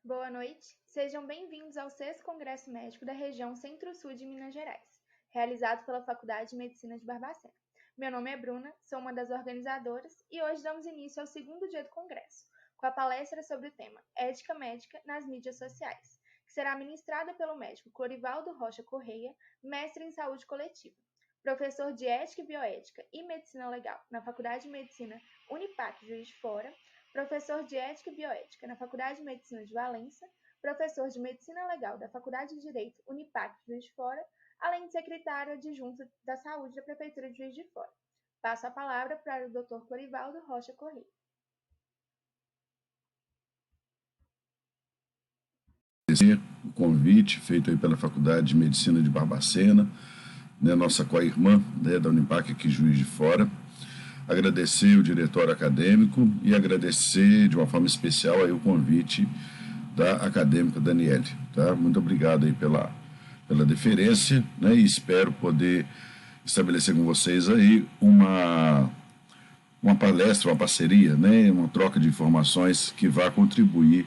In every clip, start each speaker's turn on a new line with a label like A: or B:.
A: Boa noite, sejam bem-vindos ao 6º Congresso Médico da região Centro-Sul de Minas Gerais, realizado pela Faculdade de Medicina de Barbacena. Meu nome é Bruna, sou uma das organizadoras e hoje damos início ao 2º dia do Congresso, com a palestra sobre o tema Ética Médica nas Mídias Sociais, que será ministrada pelo médico Clorivaldo Rocha Correia, mestre em Saúde Coletiva, professor de Ética e Bioética e Medicina Legal na Faculdade de Medicina Unipac Juiz de Fora, professor de Ética e Bioética na Faculdade de Medicina de Valença, professor de Medicina Legal da Faculdade de Direito Unipac Juiz de Fora, além de secretário adjunto da Saúde da Prefeitura de Juiz de Fora. Passo a palavra para o Dr. Clorivaldo Rocha Correia.
B: O convite feito aí pela Faculdade de Medicina de Barbacena, nossa co-irmã da Unipac aqui Juiz de Fora. Agradecer o diretório acadêmico e agradecer de uma forma especial aí o convite da acadêmica Daniele. Tá? Muito obrigado aí pela deferência, e espero poder estabelecer com vocês aí uma palestra, uma parceria, uma troca de informações que vá contribuir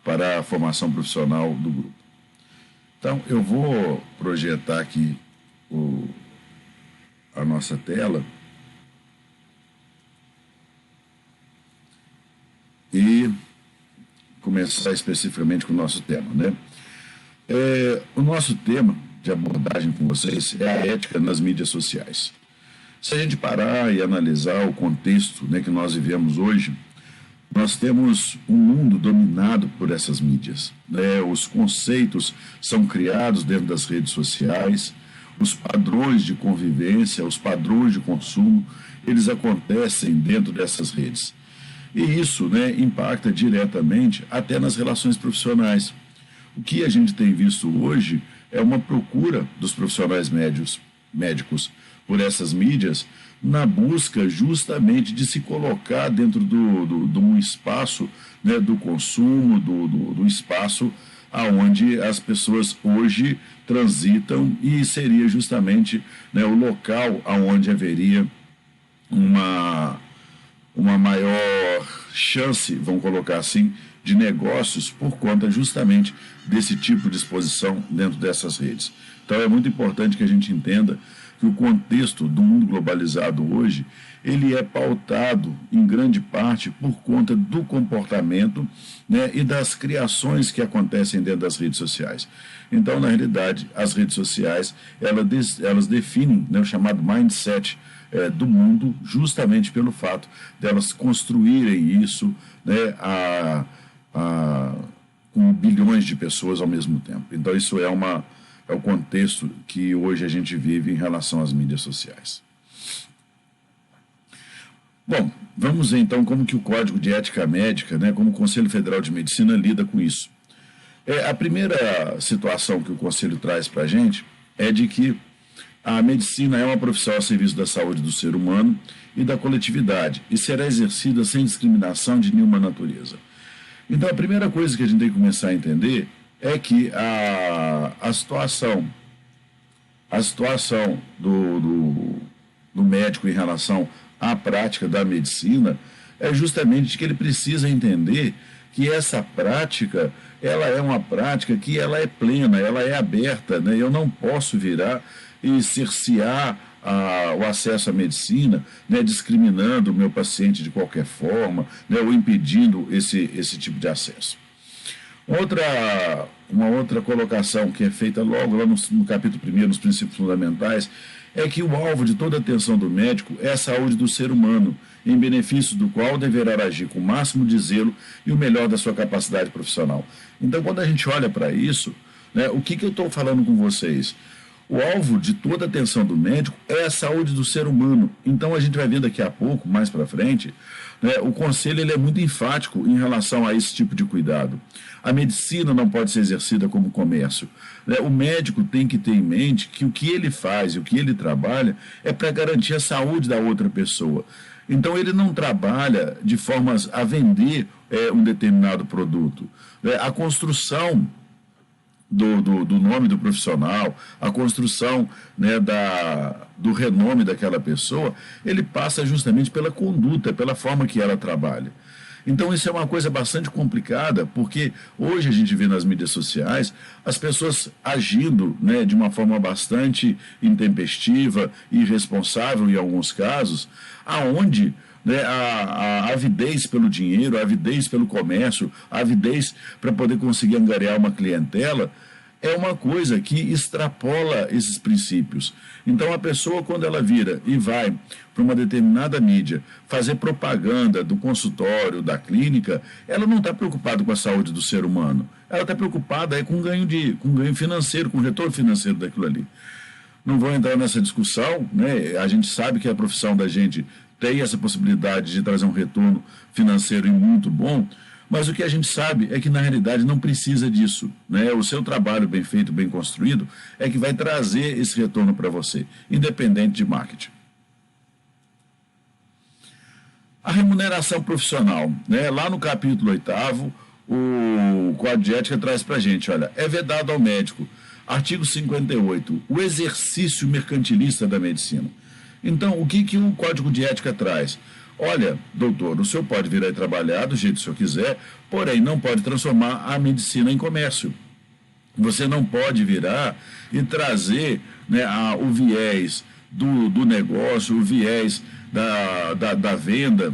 B: para a formação profissional do grupo. Então, eu vou projetar aqui a nossa tela e começar especificamente com o nosso tema, o nosso tema de abordagem com vocês é a ética nas mídias sociais. Se a gente parar e analisar o contexto que nós vivemos hoje, nós temos um mundo dominado por essas mídias. Os conceitos são criados dentro das redes sociais, os padrões de convivência, os padrões de consumo, eles acontecem dentro dessas redes. E isso impacta diretamente até nas relações profissionais. O que a gente tem visto hoje é uma procura dos profissionais médicos por essas mídias na busca justamente de se colocar dentro de um espaço do consumo, do espaço aonde as pessoas hoje transitam e seria justamente o local aonde haveria uma maior chance, vamos colocar assim, de negócios por conta justamente desse tipo de exposição dentro dessas redes. Então é muito importante que a gente entenda que o contexto do mundo globalizado hoje, ele é pautado em grande parte por conta do comportamento e das criações que acontecem dentro das redes sociais. Então, na realidade, as redes sociais, elas definem o chamado mindset do mundo, justamente pelo fato delas construírem isso com bilhões de pessoas ao mesmo tempo. Então, isso é o contexto que hoje a gente vive em relação às mídias sociais. Bom, vamos ver então como que o Código de Ética Médica, como o Conselho Federal de Medicina lida com isso. A primeira situação que o Conselho traz para a gente é de que a medicina é uma profissão a serviço da saúde do ser humano e da coletividade e será exercida sem discriminação de nenhuma natureza. Então, a primeira coisa que a gente tem que começar a entender é que a situação do médico em relação à prática da medicina é justamente que ele precisa entender que essa prática, ela é uma prática que ela é plena, ela é aberta, Eu não posso virar e cercear o acesso à medicina, discriminando o meu paciente de qualquer forma, ou impedindo esse tipo de acesso. Uma outra colocação que é feita logo lá no capítulo 1, nos princípios fundamentais, é que o alvo de toda a atenção do médico é a saúde do ser humano, em benefício do qual deverá agir com o máximo de zelo e o melhor da sua capacidade profissional. Então, quando a gente olha para isso, o que eu estou falando com vocês? O alvo de toda a atenção do médico é a saúde do ser humano. Então, a gente vai ver daqui a pouco, mais para frente, o Conselho ele é muito enfático em relação a esse tipo de cuidado. A medicina não pode ser exercida como comércio. O médico tem que ter em mente que o que ele faz e o que ele trabalha é para garantir a saúde da outra pessoa. Então, ele não trabalha de formas a vender um determinado produto. A construção do nome do profissional, a construção do renome daquela pessoa, ele passa justamente pela conduta, pela forma que ela trabalha. Então isso é uma coisa bastante complicada, porque hoje a gente vê nas mídias sociais as pessoas agindo, né, de uma forma bastante intempestiva e irresponsável em alguns casos, aonde, né, a avidez pelo dinheiro, a avidez pelo comércio, a avidez para poder conseguir angariar uma clientela, é uma coisa que extrapola esses princípios. Então, a pessoa, quando ela vira e vai para uma determinada mídia fazer propaganda do consultório, da clínica, ela não está preocupada com a saúde do ser humano. Ela está preocupada com ganho financeiro, com retorno financeiro daquilo ali. Não vou entrar nessa discussão, né? A gente sabe que a profissão da gente tem essa possibilidade de trazer um retorno financeiro e muito bom, mas o que a gente sabe é que, na realidade, não precisa disso, né? O seu trabalho bem feito, bem construído, é que vai trazer esse retorno para você, independente de marketing. A remuneração profissional, né? Lá no capítulo 8º, o Código de Ética traz para a gente, olha, é vedado ao médico, artigo 58, o exercício mercantilista da medicina. Então, o que o Código de Ética traz? Olha, doutor, o senhor pode vir aí trabalhar do jeito que o senhor quiser, porém não pode transformar a medicina em comércio. Você não pode virar e trazer, né, o viés do negócio, o viés da venda,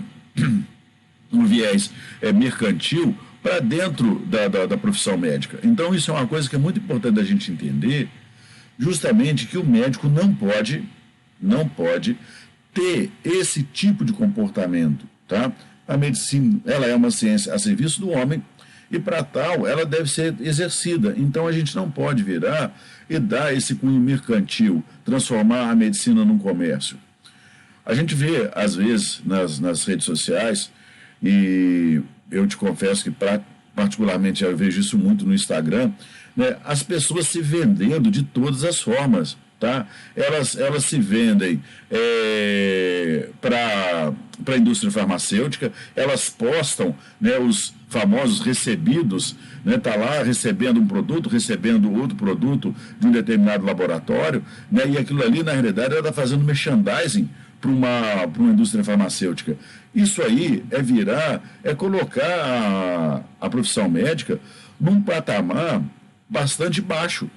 B: o viés mercantil para dentro da profissão médica. Então, isso é uma coisa que é muito importante a gente entender, justamente que o médico não pode ter esse tipo de comportamento, tá? A medicina, ela é uma ciência a serviço do homem e, para tal, ela deve ser exercida. Então, a gente não pode virar e dar esse cunho mercantil, transformar a medicina num comércio. A gente vê, às vezes, nas redes sociais, e eu te confesso que, particularmente, eu vejo isso muito no Instagram, né, as pessoas se vendendo de todas as formas. Tá? Elas se vendem para a indústria farmacêutica, elas postam, né, os famosos recebidos, né, tá lá recebendo um produto, recebendo outro produto de um determinado laboratório, né, e aquilo ali, na realidade, ela está fazendo merchandising para uma indústria farmacêutica. Isso aí é colocar a profissão médica num patamar bastante baixo.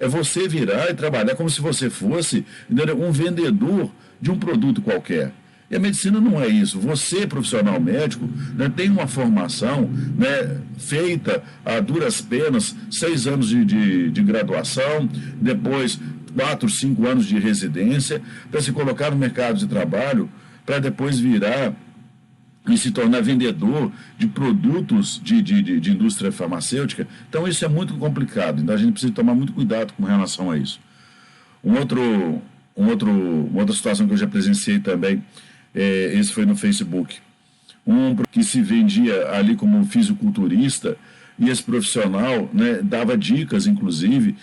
B: É você virar e trabalhar como se você fosse, entendeu, um vendedor de um produto qualquer. E a medicina não é isso. Você, profissional médico, né, tem uma formação, né, feita a duras penas, 6 anos de graduação, depois 4, 5 anos de residência, para se colocar no mercado de trabalho, para depois virar e se tornar vendedor de produtos de indústria farmacêutica. Então, isso é muito complicado. Então, a gente precisa tomar muito cuidado com relação a isso. Uma outra situação que eu já presenciei também, esse foi no Facebook. Um que se vendia ali como fisiculturista, e esse profissional, né, dava dicas, inclusive,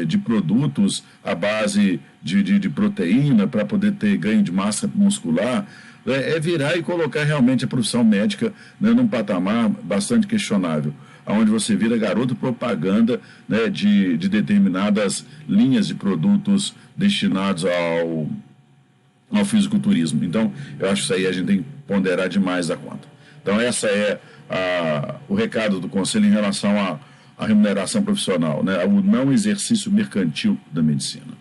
B: de produtos à base de proteína para poder ter ganho de massa muscular. Virar e colocar realmente a profissão médica, né, num patamar bastante questionável, onde você vira garoto propaganda, né, de determinadas linhas de produtos destinados ao fisiculturismo. Então, eu acho que isso aí a gente tem que ponderar demais da conta. Então, essa é o recado do Conselho em relação à remuneração profissional, né, o não exercício mercantil da medicina.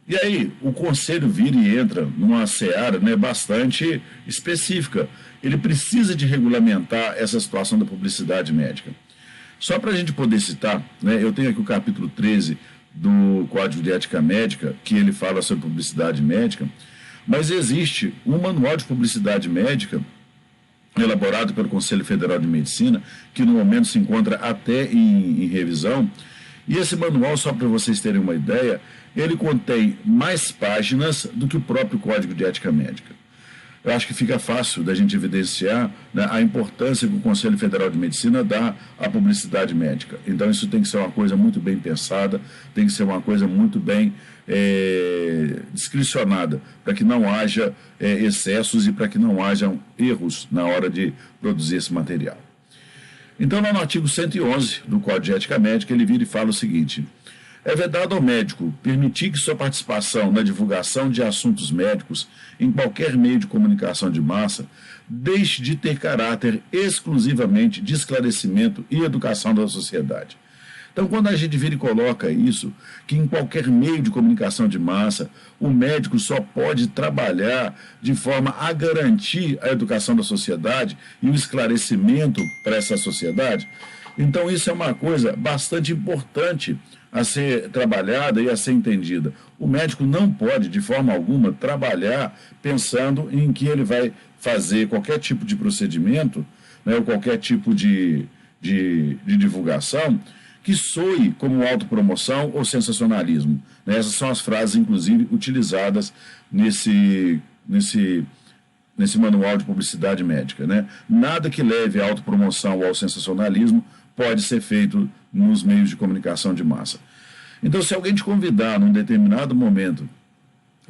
B: E aí, o Conselho vira e entra numa seara, né, bastante específica. Ele precisa de regulamentar essa situação da publicidade médica. Só para a gente poder citar, né, eu tenho aqui o capítulo 13 do Código de Ética Médica, que ele fala sobre publicidade médica, mas existe um manual de publicidade médica elaborado pelo Conselho Federal de Medicina, que no momento se encontra até em revisão. E esse manual, só para vocês terem uma ideia, ele contém mais páginas do que o próprio Código de Ética Médica. Eu acho que fica fácil da gente evidenciar, né, a importância que o Conselho Federal de Medicina dá à publicidade médica. Então, isso tem que ser uma coisa muito bem pensada, tem que ser uma coisa muito bem discricionada, para que não haja excessos e para que não hajam erros na hora de produzir esse material. Então, lá no artigo 111 do Código de Ética Médica, ele vira e fala o seguinte: É vedado ao médico permitir que sua participação na divulgação de assuntos médicos em qualquer meio de comunicação de massa deixe de ter caráter exclusivamente de esclarecimento e educação da sociedade. Então, quando a gente vira e coloca isso, que em qualquer meio de comunicação de massa, o médico só pode trabalhar de forma a garantir a educação da sociedade e o esclarecimento para essa sociedade, então isso é uma coisa bastante importante a ser trabalhada e a ser entendida. O médico não pode, de forma alguma, trabalhar pensando em que ele vai fazer qualquer tipo de procedimento, né, ou qualquer tipo de divulgação que soe como autopromoção ou sensacionalismo. Essas são as frases, inclusive, utilizadas nesse manual de publicidade médica. Né? Nada que leve à autopromoção ou ao sensacionalismo pode ser feito nos meios de comunicação de massa. Então, se alguém te convidar num determinado momento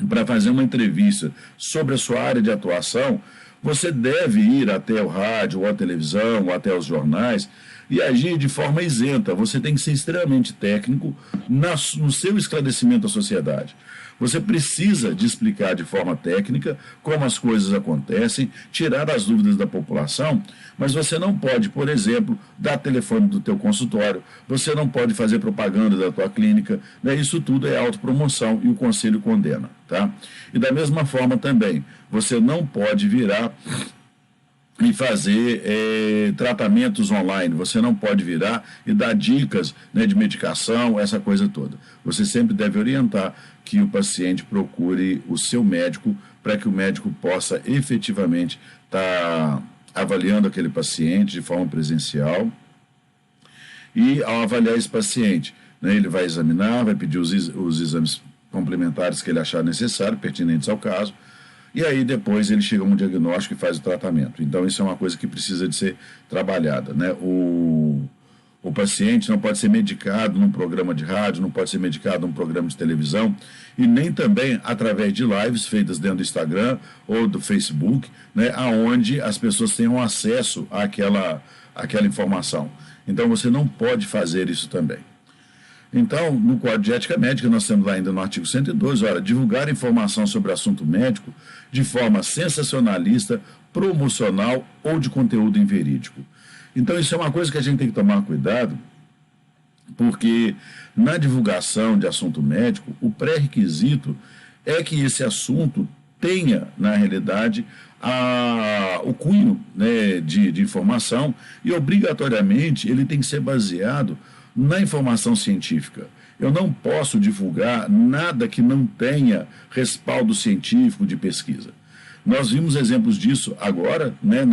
B: para fazer uma entrevista sobre a sua área de atuação, você deve ir até o rádio, ou a televisão, ou até os jornais e agir de forma isenta. Você tem que ser extremamente técnico no seu esclarecimento à sociedade. Você precisa de explicar de forma técnica como as coisas acontecem, tirar as dúvidas da população, mas você não pode, por exemplo, dar telefone do teu consultório, você não pode fazer propaganda da tua clínica, né? Isso tudo é autopromoção e o Conselho condena. Tá? E da mesma forma também, você não pode virar e fazer tratamentos online. Você não pode virar e dar dicas, né, de medicação, essa coisa toda. Você sempre deve orientar que o paciente procure o seu médico para que o médico possa efetivamente estar avaliando aquele paciente de forma presencial. E ao avaliar esse paciente, né, ele vai examinar, vai pedir os exames complementares que ele achar necessário, pertinentes ao caso, e aí depois ele chega a um diagnóstico e faz o tratamento. Então isso é uma coisa que precisa de ser trabalhada, né? O paciente não pode ser medicado num programa de rádio, não pode ser medicado num programa de televisão e nem também através de lives feitas dentro do Instagram ou do Facebook, né, aonde as pessoas tenham acesso àquela informação. Então você não pode fazer isso também. Então, no Código de Ética Médica, nós temos lá ainda no artigo 112, divulgar informação sobre assunto médico de forma sensacionalista, promocional ou de conteúdo inverídico. Então, isso é uma coisa que a gente tem que tomar cuidado, porque na divulgação de assunto médico, o pré-requisito é que esse assunto tenha, na realidade, o cunho, né, de informação e, obrigatoriamente, ele tem que ser baseado na informação científica. Eu não posso divulgar nada que não tenha respaldo científico de pesquisa. Nós vimos exemplos disso agora, né,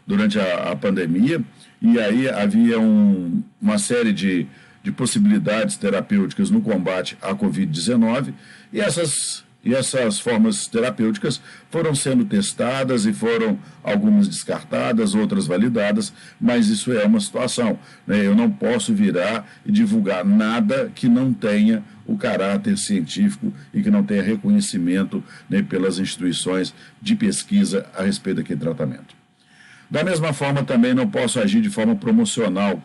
B: durante a pandemia, e aí havia uma série de possibilidades terapêuticas no combate à Covid-19, e essas formas terapêuticas foram sendo testadas e foram algumas descartadas, outras validadas, mas isso é uma situação, né? Eu não posso virar e divulgar nada que não tenha o caráter científico e que não tenha reconhecimento, né, pelas instituições de pesquisa a respeito daquele tratamento. Da mesma forma, também não posso agir de forma promocional.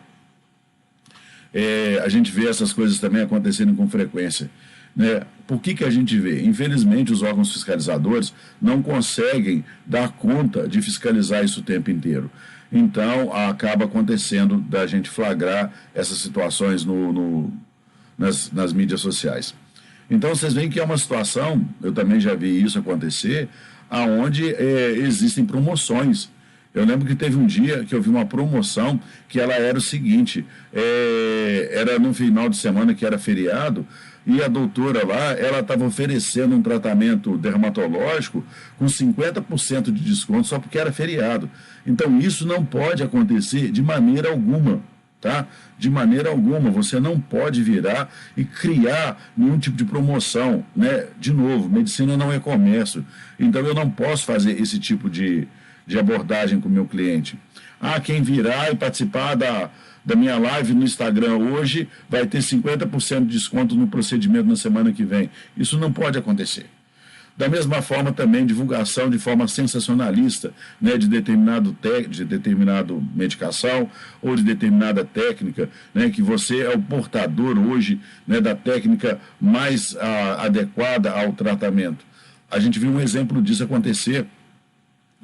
B: A gente vê essas coisas também acontecendo com frequência. Né? Por que a gente vê? Infelizmente, os órgãos fiscalizadores não conseguem dar conta de fiscalizar isso o tempo inteiro. Então, acaba acontecendo da gente flagrar essas situações nas mídias sociais. Então, vocês veem que é uma situação, eu também já vi isso acontecer, onde existem promoções. Eu lembro que teve um dia que eu vi uma promoção que ela era o seguinte, era no final de semana que era feriado, e a doutora lá, ela estava oferecendo um tratamento dermatológico com 50% de desconto só porque era feriado. Então isso não pode acontecer de maneira alguma, tá? De maneira alguma, você não pode virar e criar nenhum tipo de promoção, né? De novo, medicina não é comércio, então eu não posso fazer esse tipo de abordagem com o meu cliente. Quem virar e participar da minha live no Instagram hoje vai ter 50% de desconto no procedimento na semana que vem. Isso não pode acontecer. Da mesma forma também divulgação de forma sensacionalista, né, de determinada medicação ou de determinada técnica, né, que você é o portador hoje, né, da técnica mais adequada ao tratamento. A gente viu um exemplo disso acontecer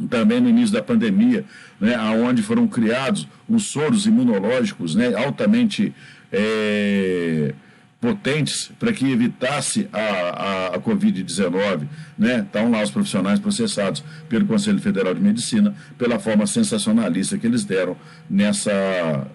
B: também no início da pandemia, né, onde foram criados os soros imunológicos, né, altamente potentes para que evitasse a Covid-19, né? Estão lá os profissionais processados pelo Conselho Federal de Medicina pela forma sensacionalista que eles deram nessa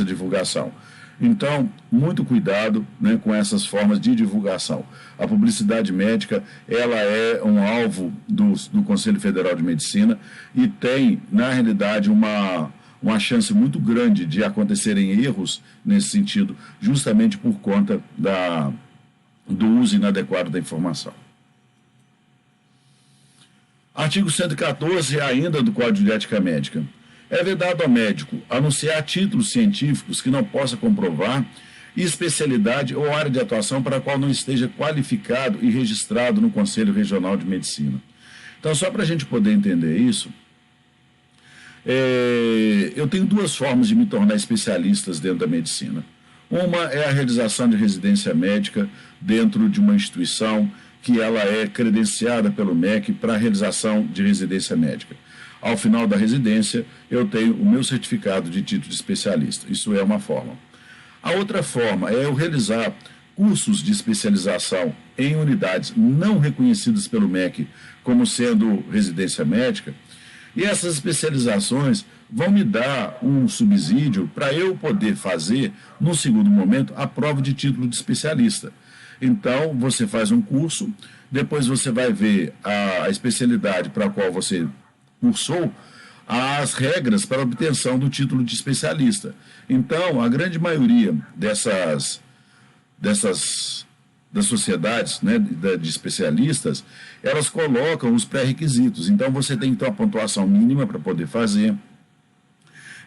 B: divulgação. Então, muito cuidado, né, com essas formas de divulgação. A publicidade médica, ela é um alvo do Conselho Federal de Medicina e tem, na realidade, uma chance muito grande de acontecerem erros nesse sentido, justamente por conta do uso inadequado da informação. Artigo 114 ainda do Código de Ética Médica. É vedado ao médico anunciar títulos científicos que não possa comprovar e especialidade ou área de atuação para a qual não esteja qualificado e registrado no Conselho Regional de Medicina. Então, só para a gente poder entender isso, eu tenho duas formas de me tornar especialista dentro da medicina. Uma é a realização de residência médica dentro de uma instituição que ela é credenciada pelo MEC para a realização de residência médica. Ao final da residência, eu tenho o meu certificado de título de especialista. Isso é uma forma. A outra forma é eu realizar cursos de especialização em unidades não reconhecidas pelo MEC como sendo residência médica. E essas especializações vão me dar um subsídio para eu poder fazer, no segundo momento, a prova de título de especialista. Então, você faz um curso, depois você vai ver a especialidade para a qual você cursou, as regras para a obtenção do título de especialista. Então, a grande maioria das sociedades, né, de especialistas, elas colocam os pré-requisitos. Então, você tem que ter uma pontuação mínima para poder fazer.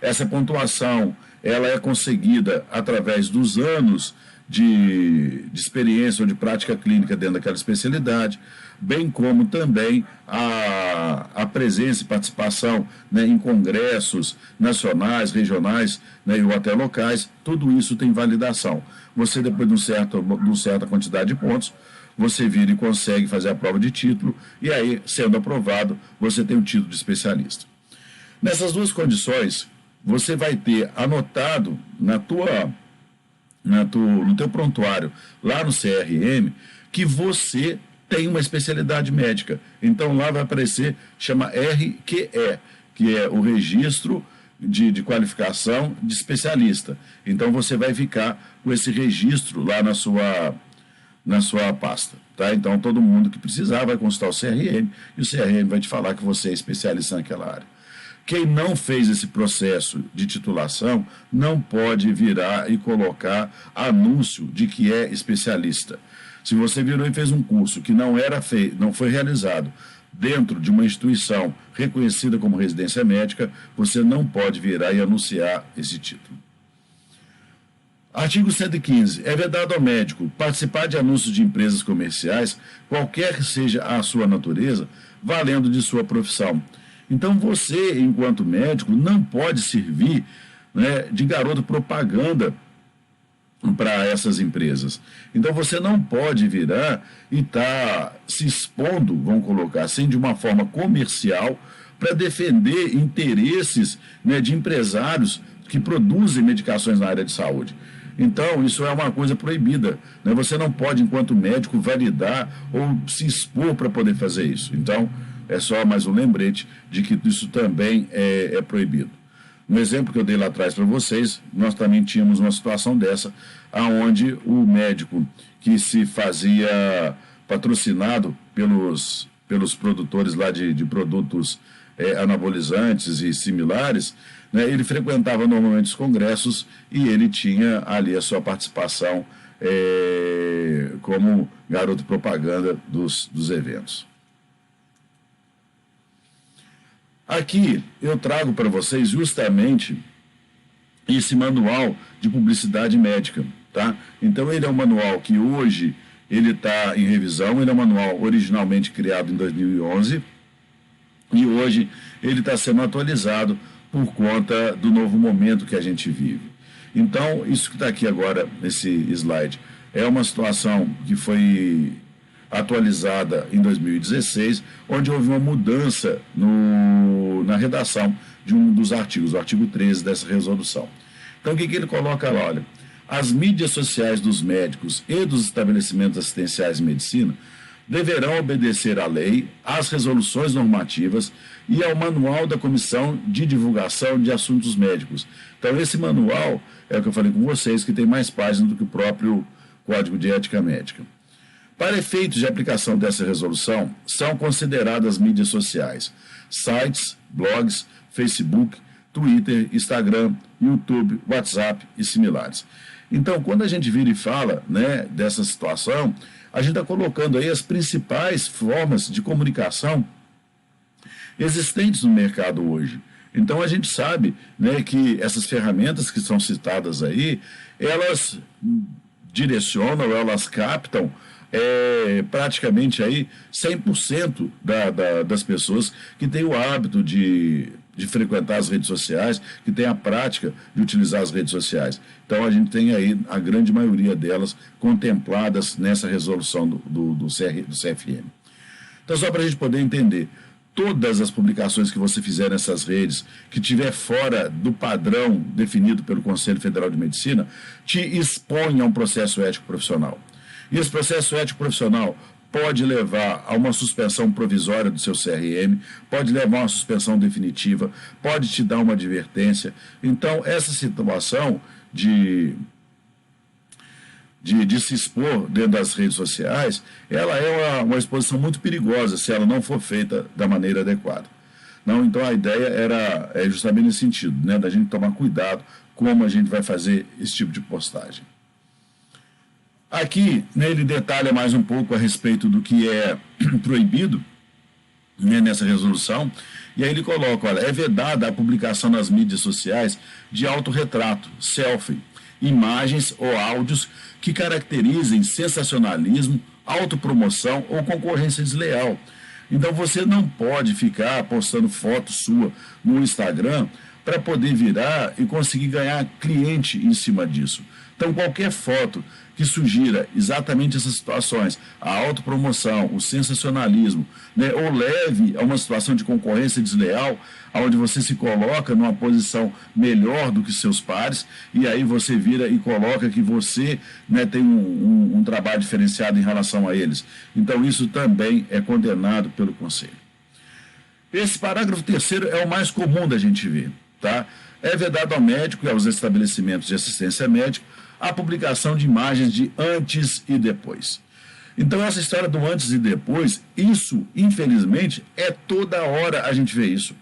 B: Essa pontuação, ela é conseguida através dos anos de experiência ou de prática clínica dentro daquela especialidade, bem como também a presença e participação, né, em congressos nacionais, regionais, né, ou até locais. Tudo isso tem validação. Você, depois de uma certa quantidade de pontos, você vira e consegue fazer a prova de título, e aí, sendo aprovado, você tem o título de especialista. Nessas duas condições, você vai ter anotado no teu prontuário, lá no CRM, que você tem uma especialidade médica. Então, lá vai aparecer, chama RQE, que é o Registro de Qualificação de Especialista. Então, você vai ficar com esse registro lá na sua pasta. Tá? Então, todo mundo que precisar vai consultar o CRM, e o CRM vai te falar que você é especialista naquela área. Quem não fez esse processo de titulação não pode virar e colocar anúncio de que é especialista. Se você virou e fez um curso que não foi realizado dentro de uma instituição reconhecida como residência médica, você não pode virar e anunciar esse título. Artigo 115. É vedado ao médico participar de anúncios de empresas comerciais, qualquer que seja a sua natureza, valendo de sua profissão. Então, você, enquanto médico, não pode servir, né, de garoto propaganda para essas empresas. Então, você não pode virar e estar se expondo, vamos colocar assim, de uma forma comercial, para defender interesses, né, de empresários que produzem medicações na área de saúde. Então, isso é uma coisa proibida, né? Você não pode, enquanto médico, validar ou se expor para poder fazer isso. Então, é só mais um lembrete de que isso também é proibido. No exemplo que eu dei lá atrás para vocês, nós também tínhamos uma situação dessa, onde o médico que se fazia patrocinado pelos produtores lá de produtos anabolizantes e similares, né, ele frequentava normalmente os congressos e ele tinha ali a sua participação como garoto propaganda dos eventos. Aqui eu trago para vocês justamente esse manual de publicidade médica, tá? Então ele é um manual que hoje ele está em revisão, ele é um manual originalmente criado em 2011 e hoje ele está sendo atualizado por conta do novo momento que a gente vive. Então, isso que está aqui agora, nesse slide, é uma situação que foi atualizada em 2016, onde houve uma mudança na redação de um dos artigos, o artigo 13 dessa resolução. Então, o que ele coloca lá? Olha, as mídias sociais dos médicos e dos estabelecimentos assistenciais de medicina deverão obedecer à lei, às resoluções normativas e ao manual da Comissão de Divulgação de Assuntos Médicos. Então, esse manual é o que eu falei com vocês, que tem mais páginas do que o próprio Código de Ética Médica. Para efeitos de aplicação dessa resolução, são consideradas mídias sociais, sites, blogs, Facebook, Twitter, Instagram, YouTube, WhatsApp e similares. Então, quando a gente vira e fala, né, dessa situação, a gente está colocando aí as principais formas de comunicação existentes no mercado hoje. Então, a gente sabe, né, que essas ferramentas que são citadas aí, elas direcionam, elas captam praticamente aí 100% das pessoas que têm o hábito de frequentar as redes sociais, que têm a prática de utilizar as redes sociais. Então, a gente tem aí a grande maioria delas contempladas nessa resolução do CFM. Então, só para a gente poder entender, todas as publicações que você fizer nessas redes, que estiver fora do padrão definido pelo Conselho Federal de Medicina, te expõe a um processo ético profissional. E esse processo ético profissional pode levar a uma suspensão provisória do seu CRM, pode levar a uma suspensão definitiva, pode te dar uma advertência. Então, essa situação de se expor dentro das redes sociais, ela é uma exposição muito perigosa se ela não for feita da maneira adequada. Não, então, a ideia é justamente nesse sentido, né, da gente tomar cuidado como a gente vai fazer esse tipo de postagem. Aqui, né, ele detalha mais um pouco a respeito do que é proibido, né, nessa resolução, e aí ele coloca, olha, é vedada a publicação nas mídias sociais de autorretrato, selfie, imagens ou áudios que caracterizem sensacionalismo, autopromoção ou concorrência desleal. Então você não pode ficar postando foto sua no Instagram para poder virar e conseguir ganhar cliente em cima disso. Então qualquer foto que sugira exatamente essas situações, a autopromoção, o sensacionalismo, né, ou leve a uma situação de concorrência desleal, onde você se coloca numa posição melhor do que seus pares, e aí você vira e coloca que você, né, tem um trabalho diferenciado em relação a eles. Então isso também é condenado pelo Conselho. Esse parágrafo 3º é o mais comum da gente ver, tá? É vedado ao médico e aos estabelecimentos de assistência médica a publicação de imagens de antes e depois. Então, essa história do antes e depois, isso, infelizmente, toda hora a gente vê isso.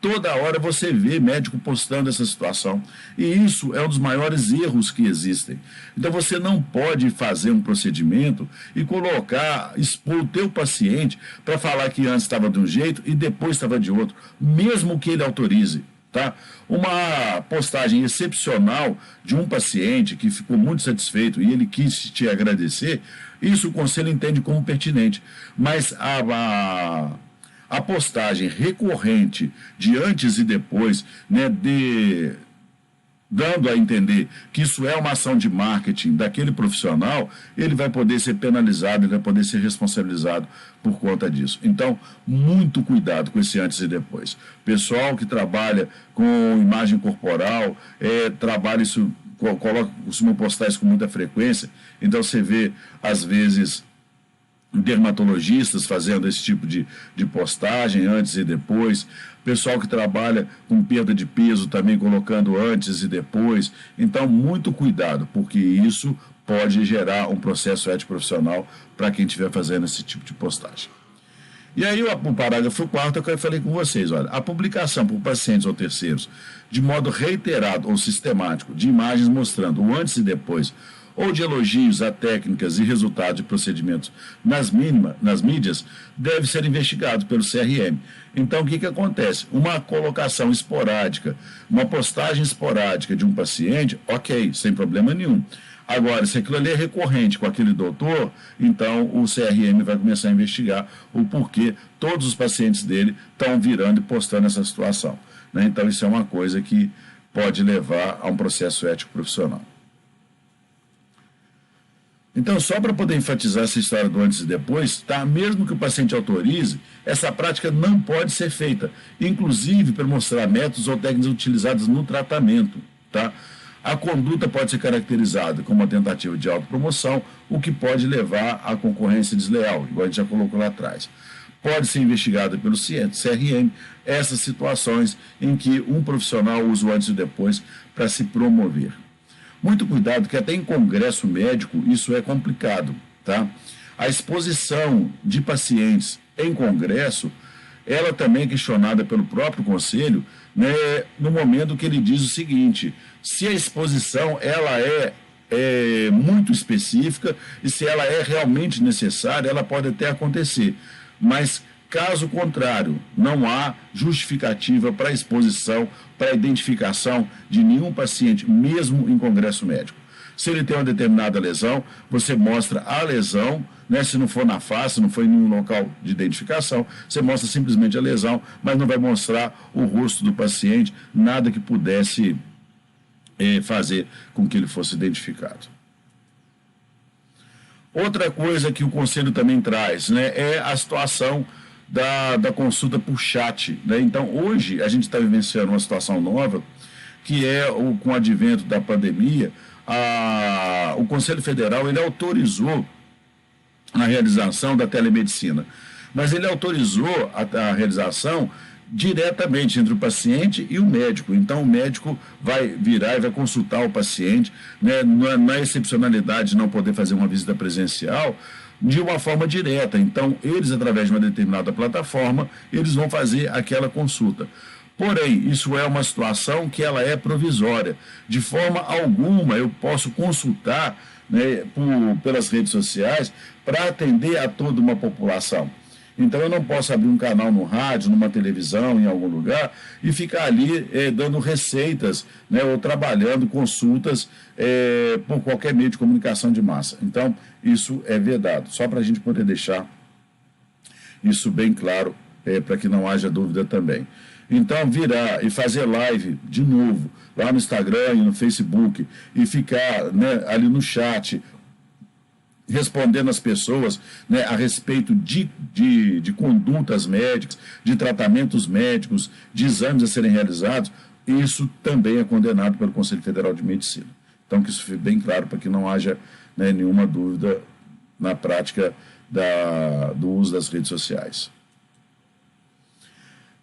B: Toda hora você vê médico postando essa situação. E isso é um dos maiores erros que existem. Então, você não pode fazer um procedimento e expor o teu paciente para falar que antes estava de um jeito e depois estava de outro, mesmo que ele autorize. Tá? Uma postagem excepcional de um paciente que ficou muito satisfeito e ele quis te agradecer, isso o Conselho entende como pertinente. Mas a postagem recorrente de antes e depois, né, dando a entender que isso é uma ação de marketing daquele profissional, ele vai poder ser penalizado, ele vai poder ser responsabilizado por conta disso. Então, muito cuidado com esse antes e depois. Pessoal que trabalha com imagem corporal, trabalha isso, costuma postar isso com muita frequência, então você vê, às vezes, dermatologistas fazendo esse tipo de postagem antes e depois, pessoal que trabalha com perda de peso também colocando antes e depois. Então, muito cuidado, porque isso pode gerar um processo ético profissional para quem estiver fazendo esse tipo de postagem. E aí, o parágrafo 4º que eu falei com vocês, olha, a publicação por pacientes ou terceiros, de modo reiterado ou sistemático, de imagens mostrando o antes e depois, ou de elogios a técnicas e resultados de procedimentos nas mídias, deve ser investigado pelo CRM. Então, o que acontece? Uma colocação esporádica, uma postagem esporádica de um paciente, ok, sem problema nenhum. Agora, se aquilo ali é recorrente com aquele doutor, então o CRM vai começar a investigar o porquê todos os pacientes dele estão virando e postando essa situação, né? Então, isso é uma coisa que pode levar a um processo ético profissional. Então, só para poder enfatizar essa história do antes e depois, tá? Mesmo que o paciente autorize, essa prática não pode ser feita, inclusive para mostrar métodos ou técnicas utilizadas no tratamento, tá? A conduta pode ser caracterizada como uma tentativa de autopromoção, o que pode levar à concorrência desleal, igual a gente já colocou lá atrás. Pode ser investigada pelo CRM essas situações em que um profissional usa o antes e depois para se promover. Muito cuidado, que até em congresso médico isso é complicado, tá? A exposição de pacientes em congresso, ela também é questionada pelo próprio conselho, né, no momento que ele diz o seguinte: se a exposição ela é muito específica e se ela é realmente necessária, ela pode até acontecer, mas caso contrário, não há justificativa para a exposição, para a identificação de nenhum paciente, mesmo em congresso médico. Se ele tem uma determinada lesão, você mostra a lesão, né? Se não for na face, não for em nenhum local de identificação, você mostra simplesmente a lesão, mas não vai mostrar o rosto do paciente, nada que pudesse fazer com que ele fosse identificado. Outra coisa que o Conselho também traz, né, é a situação da consulta por chat, né? Então, hoje, a gente está vivenciando uma situação nova, que é, com o advento da pandemia, o Conselho Federal ele autorizou a realização da telemedicina, mas ele autorizou a realização diretamente entre o paciente e o médico. Então, o médico vai virar e vai consultar o paciente, né, na excepcionalidade de não poder fazer uma visita presencial, de uma forma direta. Então, eles, através de uma determinada plataforma, eles vão fazer aquela consulta. Porém, isso é uma situação que ela é provisória. De forma alguma, eu posso consultar, né, pelas redes sociais para atender a toda uma população. Então, eu não posso abrir um canal no rádio, numa televisão, em algum lugar, e ficar ali dando receitas, né, ou trabalhando consultas por qualquer meio de comunicação de massa. Então, isso é vedado. Só para a gente poder deixar isso bem claro, para que não haja dúvida também. Então, virar e fazer live de novo, lá no Instagram e no Facebook, e ficar, né, ali no chat, respondendo as pessoas, né, a respeito de condutas médicas, de tratamentos médicos, de exames a serem realizados, isso também é condenado pelo Conselho Federal de Medicina. Então, que isso fique bem claro, para que não haja, né, nenhuma dúvida na prática do uso das redes sociais.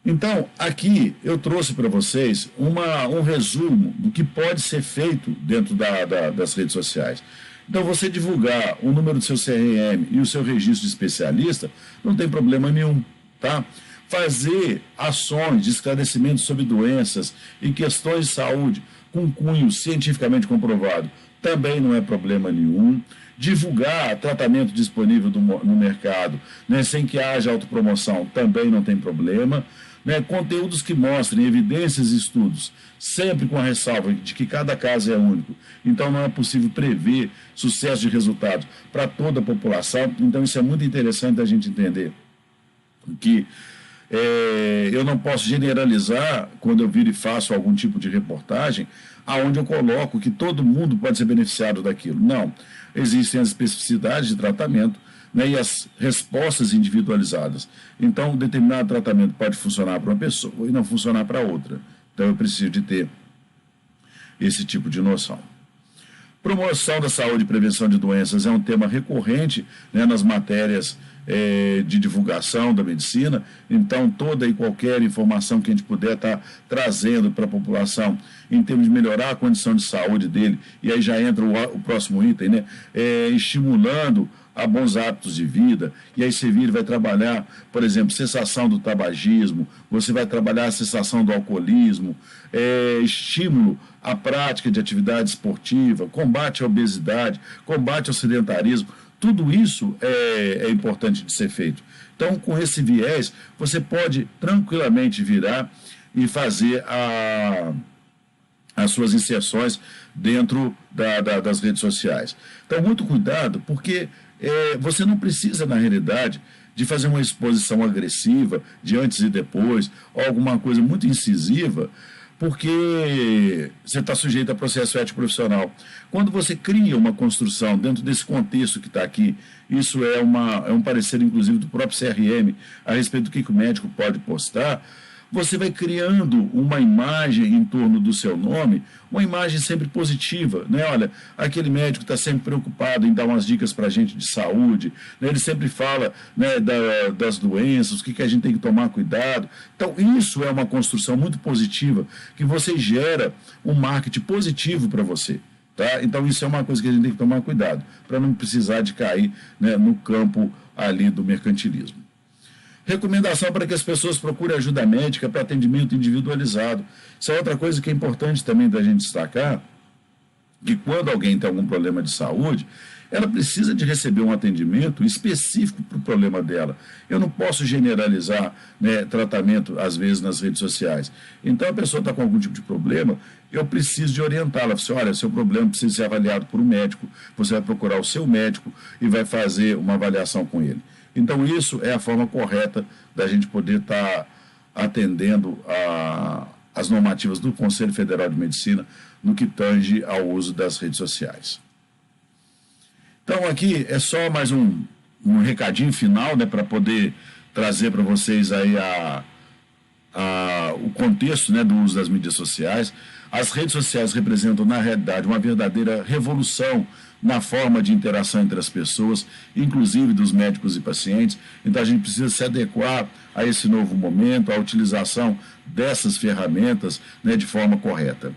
B: Então, aqui eu trouxe para vocês um resumo do que pode ser feito dentro das redes sociais. Então, você divulgar o número do seu CRM e o seu registro de especialista, não tem problema nenhum, tá? Fazer ações de esclarecimento sobre doenças e questões de saúde com cunho cientificamente comprovado, também não é problema nenhum. Divulgar tratamento disponível no mercado, né, sem que haja autopromoção, também não tem problema. Né, conteúdos que mostrem evidências e estudos, sempre com a ressalva de que cada caso é único. Então, não é possível prever sucesso de resultados para toda a população. Então, isso é muito interessante a gente entender que eu não posso generalizar quando eu viro e faço algum tipo de reportagem, aonde eu coloco que todo mundo pode ser beneficiado daquilo. Não. Existem as especificidades de tratamento, né, e as respostas individualizadas. Então, um determinado tratamento pode funcionar para uma pessoa e não funcionar para outra. Então, eu preciso de ter esse tipo de noção. Promoção da saúde e prevenção de doenças é um tema recorrente, né, nas matérias de divulgação da medicina. Então, toda e qualquer informação que a gente puder estar trazendo para a população em termos de melhorar a condição de saúde dele, e aí já entra o próximo item, né, estimulando a bons hábitos de vida, e aí você vira e vai trabalhar, por exemplo, cessação do tabagismo, você vai trabalhar a cessação do alcoolismo, estímulo à prática de atividade esportiva, combate à obesidade, combate ao sedentarismo, tudo isso é importante de ser feito. Então, com esse viés, você pode tranquilamente virar e fazer as suas inserções dentro das redes sociais. Então, muito cuidado, porque você não precisa, na realidade, de fazer uma exposição agressiva de antes e depois, ou alguma coisa muito incisiva, porque você está sujeito a processo ético profissional. Quando você cria uma construção dentro desse contexto que está aqui, isso é um parecer, inclusive, do próprio CRM, a respeito do que o médico pode postar, você vai criando uma imagem em torno do seu nome, uma imagem sempre positiva, né? Olha, aquele médico está sempre preocupado em dar umas dicas para a gente de saúde, né? Ele sempre fala, né, das doenças, o que a gente tem que tomar cuidado. Então, isso é uma construção muito positiva, que você gera um marketing positivo para você. Tá? Então, isso é uma coisa que a gente tem que tomar cuidado, para não precisar de cair, né, no campo ali do mercantilismo. Recomendação para que as pessoas procurem ajuda médica para atendimento individualizado. Isso é outra coisa que é importante também da gente destacar, que quando alguém tem algum problema de saúde, ela precisa de receber um atendimento específico para o problema dela. Eu não posso generalizar, né, tratamento, às vezes, nas redes sociais. Então, a pessoa está com algum tipo de problema, eu preciso de orientá-la. Assim, olha, seu problema precisa ser avaliado por um médico, você vai procurar o seu médico e vai fazer uma avaliação com ele. Então, isso é a forma correta da gente poder estar atendendo as normativas do Conselho Federal de Medicina no que tange ao uso das redes sociais. Então, aqui é só mais um recadinho final, né, para poder trazer para vocês aí o contexto, né, do uso das mídias sociais. As redes sociais representam, na realidade, uma verdadeira revolução na forma de interação entre as pessoas, inclusive dos médicos e pacientes. Então, a gente precisa se adequar a esse novo momento, à utilização dessas ferramentas, né, de forma correta.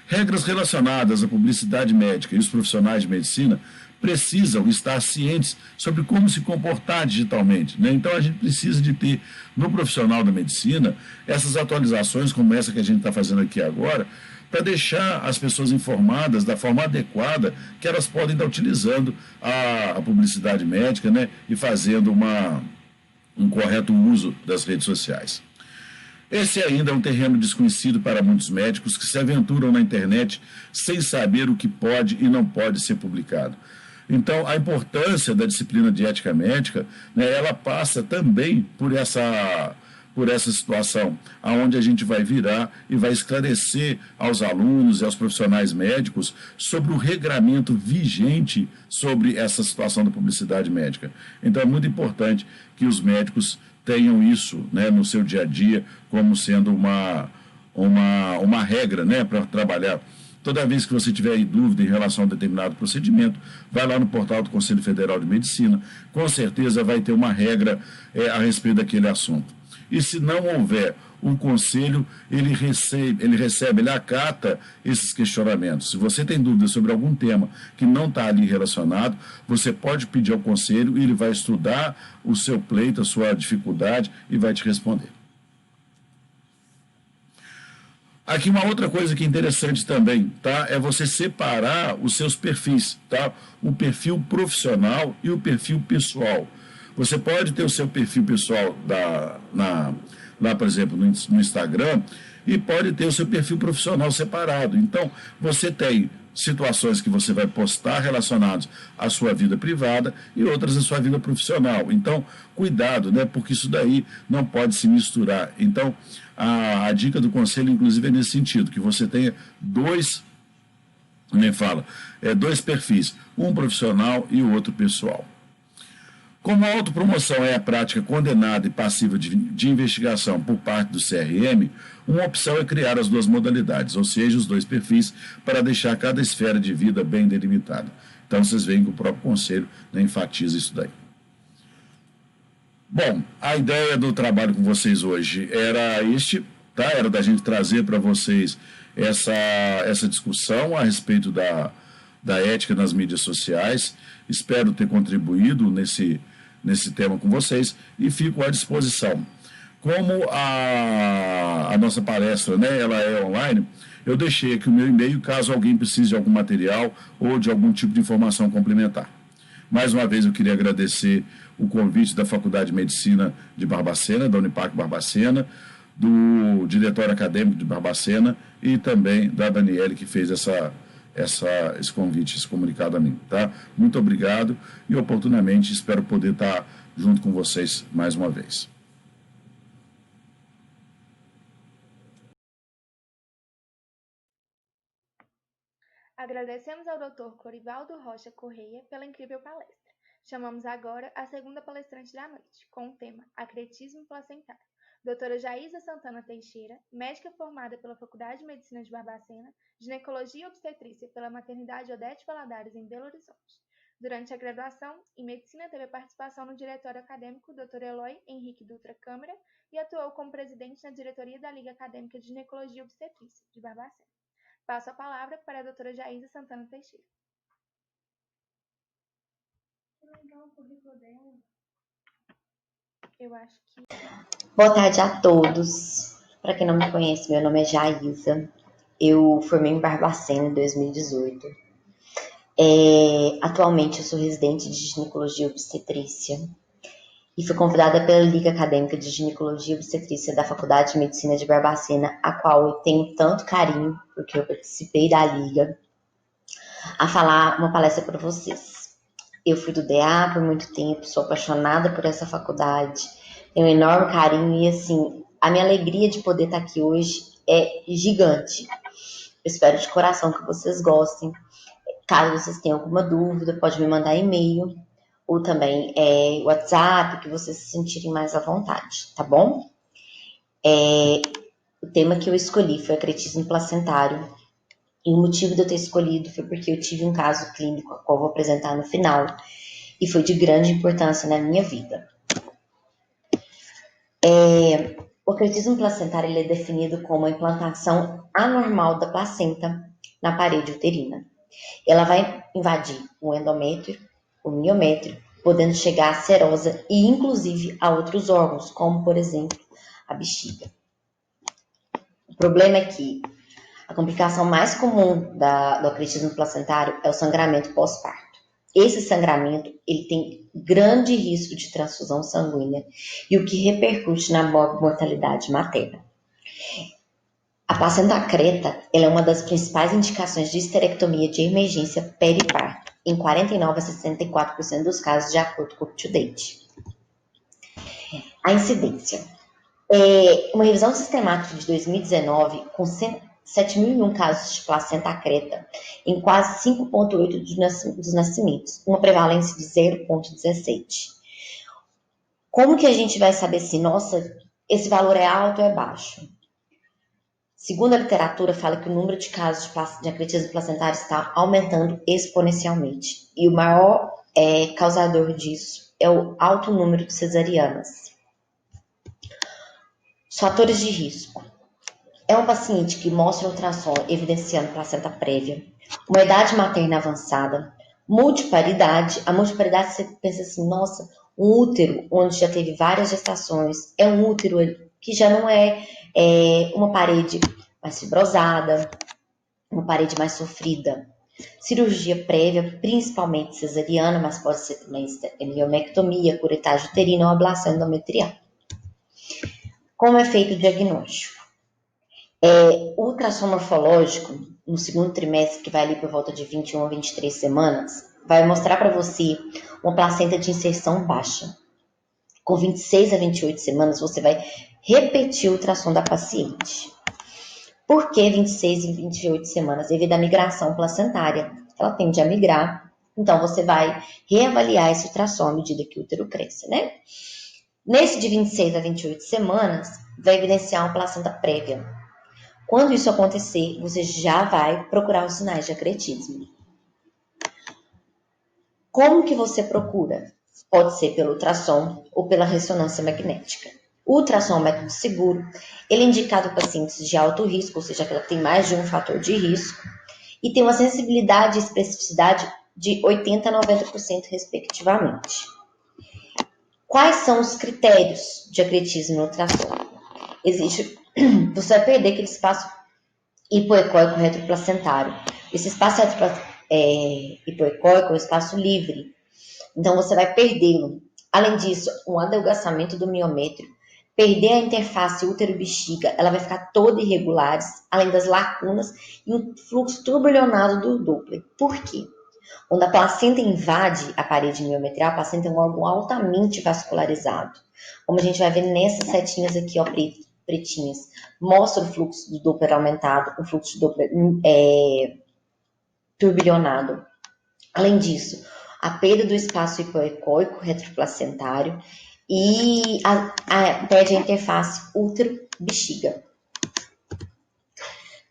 B: Regras relacionadas à publicidade médica e os profissionais de medicina precisam estar cientes sobre como se comportar digitalmente, né? Então, a gente precisa de ter, no profissional da medicina, essas atualizações como essa que a gente está fazendo aqui agora, para deixar as pessoas informadas da forma adequada que elas podem estar utilizando a publicidade médica, né, e fazendo um correto uso das redes sociais. Esse ainda é um terreno desconhecido para muitos médicos que se aventuram na internet sem saber o que pode e não pode ser publicado. Então, a importância da disciplina de ética médica, né, ela passa também por essa situação, aonde a gente vai virar e vai esclarecer aos alunos e aos profissionais médicos sobre o regramento vigente sobre essa situação da publicidade médica. Então, é muito importante que os médicos tenham isso, né, no seu dia a dia como sendo uma regra, né, para trabalhar. Toda vez que você tiver dúvida em relação a um determinado procedimento, vai lá no portal do Conselho Federal de Medicina, com certeza vai ter uma regra a respeito daquele assunto. E se não houver um conselho, ele acata esses questionamentos. Se você tem dúvidas sobre algum tema que não está ali relacionado, você pode pedir ao conselho e ele vai estudar o seu pleito, a sua dificuldade e vai te responder. Aqui uma outra coisa que é interessante também, tá? É você separar os seus perfis, tá? O perfil profissional e o perfil pessoal. Você pode ter o seu perfil pessoal lá, por exemplo, no Instagram, e pode ter o seu perfil profissional separado. Então, você tem situações que você vai postar relacionadas à sua vida privada e outras à sua vida profissional. Então, cuidado, né? Porque isso daí não pode se misturar. Então, a dica do conselho, inclusive, é nesse sentido, que você tenha dois perfis, um profissional e o outro pessoal. Como a autopromoção é a prática condenada e passiva de investigação por parte do CRM, uma opção é criar as duas modalidades, ou seja, os dois perfis, para deixar cada esfera de vida bem delimitada. Então, vocês veem que o próprio conselho, né, enfatiza isso daí. Bom, a ideia do trabalho com vocês hoje era tá? Era da gente trazer para vocês essa discussão a respeito da ética nas mídias sociais. Espero ter contribuído nesse tema com vocês e fico à disposição. Como a nossa palestra, né, ela é online, eu deixei aqui o meu e-mail caso alguém precise de algum material ou de algum tipo de informação complementar. Mais uma vez eu queria agradecer o convite da Faculdade de Medicina de Barbacena, da Unipac Barbacena, do diretório acadêmico de Barbacena e também da Daniele, que fez esse convite, esse comunicado a mim. Tá? Muito obrigado e oportunamente espero poder estar junto com vocês mais uma vez.
A: Agradecemos ao Dr. Corivaldo Rocha Correia pela incrível palestra. Chamamos agora a segunda palestrante da noite, com o tema Acretismo Placentário. Doutora Jaísa Santana Teixeira, médica formada pela Faculdade de Medicina de Barbacena, ginecologia e obstetrícia pela Maternidade Odete Valadares, em Belo Horizonte. Durante a graduação, em medicina teve participação no diretório acadêmico Dr. Eloy Henrique Dutra Câmara e atuou como presidente na diretoria da Liga Acadêmica de Ginecologia e Obstetrícia de Barbacena. Passo a palavra para a doutora Jaísa Santana Teixeira. Que legal o currículo dela. Eu acho que...
C: Boa tarde a todos. Para quem não me conhece, meu nome é Jaísa. Eu formei em Barbacena em 2018. Atualmente eu sou residente de ginecologia e obstetrícia e fui convidada pela Liga Acadêmica de Ginecologia e Obstetrícia da Faculdade de Medicina de Barbacena, a qual eu tenho tanto carinho, porque eu participei da Liga, a falar uma palestra para vocês. Eu fui do DA por muito tempo, sou apaixonada por essa faculdade, tenho um enorme carinho e, assim, a minha alegria de poder estar aqui hoje é gigante. Eu espero de coração que vocês gostem. Caso vocês tenham alguma dúvida, pode me mandar e-mail ou também WhatsApp, que vocês se sentirem mais à vontade, tá bom? O tema que eu escolhi foi acretismo placentário. E o motivo de eu ter escolhido foi porque eu tive um caso clínico, a qual eu vou apresentar no final, e foi de grande importância na minha vida. O acretismo placentário ele é definido como a implantação anormal da placenta na parede uterina. Ela vai invadir o endométrio, o miométrio, podendo chegar à serosa e, inclusive, a outros órgãos, como, por exemplo, a bexiga. O problema é que a complicação mais comum do acretismo placentário é o sangramento pós-parto. Esse sangramento ele tem grande risco de transfusão sanguínea e o que repercute na mortalidade materna. A placenta acreta ela é uma das principais indicações de histerectomia de emergência periparto, em 49 a 64% dos casos, de acordo com o UpToDate. A incidência. Uma revisão sistemática de 2019, com 7.001 casos de placenta acreta, em quase 5,8% dos nascimentos, uma prevalência de 0,17. Como que a gente vai saber se, nossa, esse valor é alto ou é baixo? Segundo a literatura, fala que o número de casos de acretismo placentário está aumentando exponencialmente. E o maior causador disso é o alto número de cesarianas. Os fatores de risco. É um paciente que mostra ultrassom evidenciando placenta prévia, uma idade materna avançada, multiparidade. A multiparidade, você pensa assim, nossa, um útero onde já teve várias gestações, é um útero que já não é uma parede mais fibrosada, uma parede mais sofrida. Cirurgia prévia, principalmente cesariana, mas pode ser também miomectomia, curetagem uterina ou ablação endometrial. Como é feito o diagnóstico? O ultrassom morfológico, no segundo trimestre, que vai ali por volta de 21 a 23 semanas, vai mostrar para você uma placenta de inserção baixa. Com 26 a 28 semanas, você vai repetir o ultrassom da paciente. Por que 26 e 28 semanas? Devido à migração placentária. Ela tende a migrar, então você vai reavaliar esse ultrassom à medida que o útero cresce, né? Nesse de 26 a 28 semanas, vai evidenciar uma placenta prévia. Quando isso acontecer, você já vai procurar os sinais de acretismo. Como que você procura? Pode ser pelo ultrassom ou pela ressonância magnética. O ultrassom é um método seguro, ele é indicado para pacientes de alto risco, ou seja, que ela tem mais de um fator de risco, e tem uma sensibilidade e especificidade de 80% a 90%, respectivamente. Quais são os critérios de acretismo no ultrassom? Você vai perder aquele espaço hipoecóico retroplacentário. Esse espaço hipoecóico é um espaço livre, então você vai perdê-lo. Além disso, um adelgaçamento do miométrio, perder a interface útero-bexiga, ela vai ficar toda irregular, além das lacunas e um fluxo turbilhonado do Doppler. Por quê? Quando a placenta invade a parede miometrial, a placenta é um órgão altamente vascularizado. Como a gente vai ver nessas setinhas aqui, ó, pretinhas, mostra o fluxo do Doppler aumentado, o fluxo de Doppler turbilhonado. Além disso, a perda do espaço hipoecóico retroplacentário e perde a interface útero-bexiga.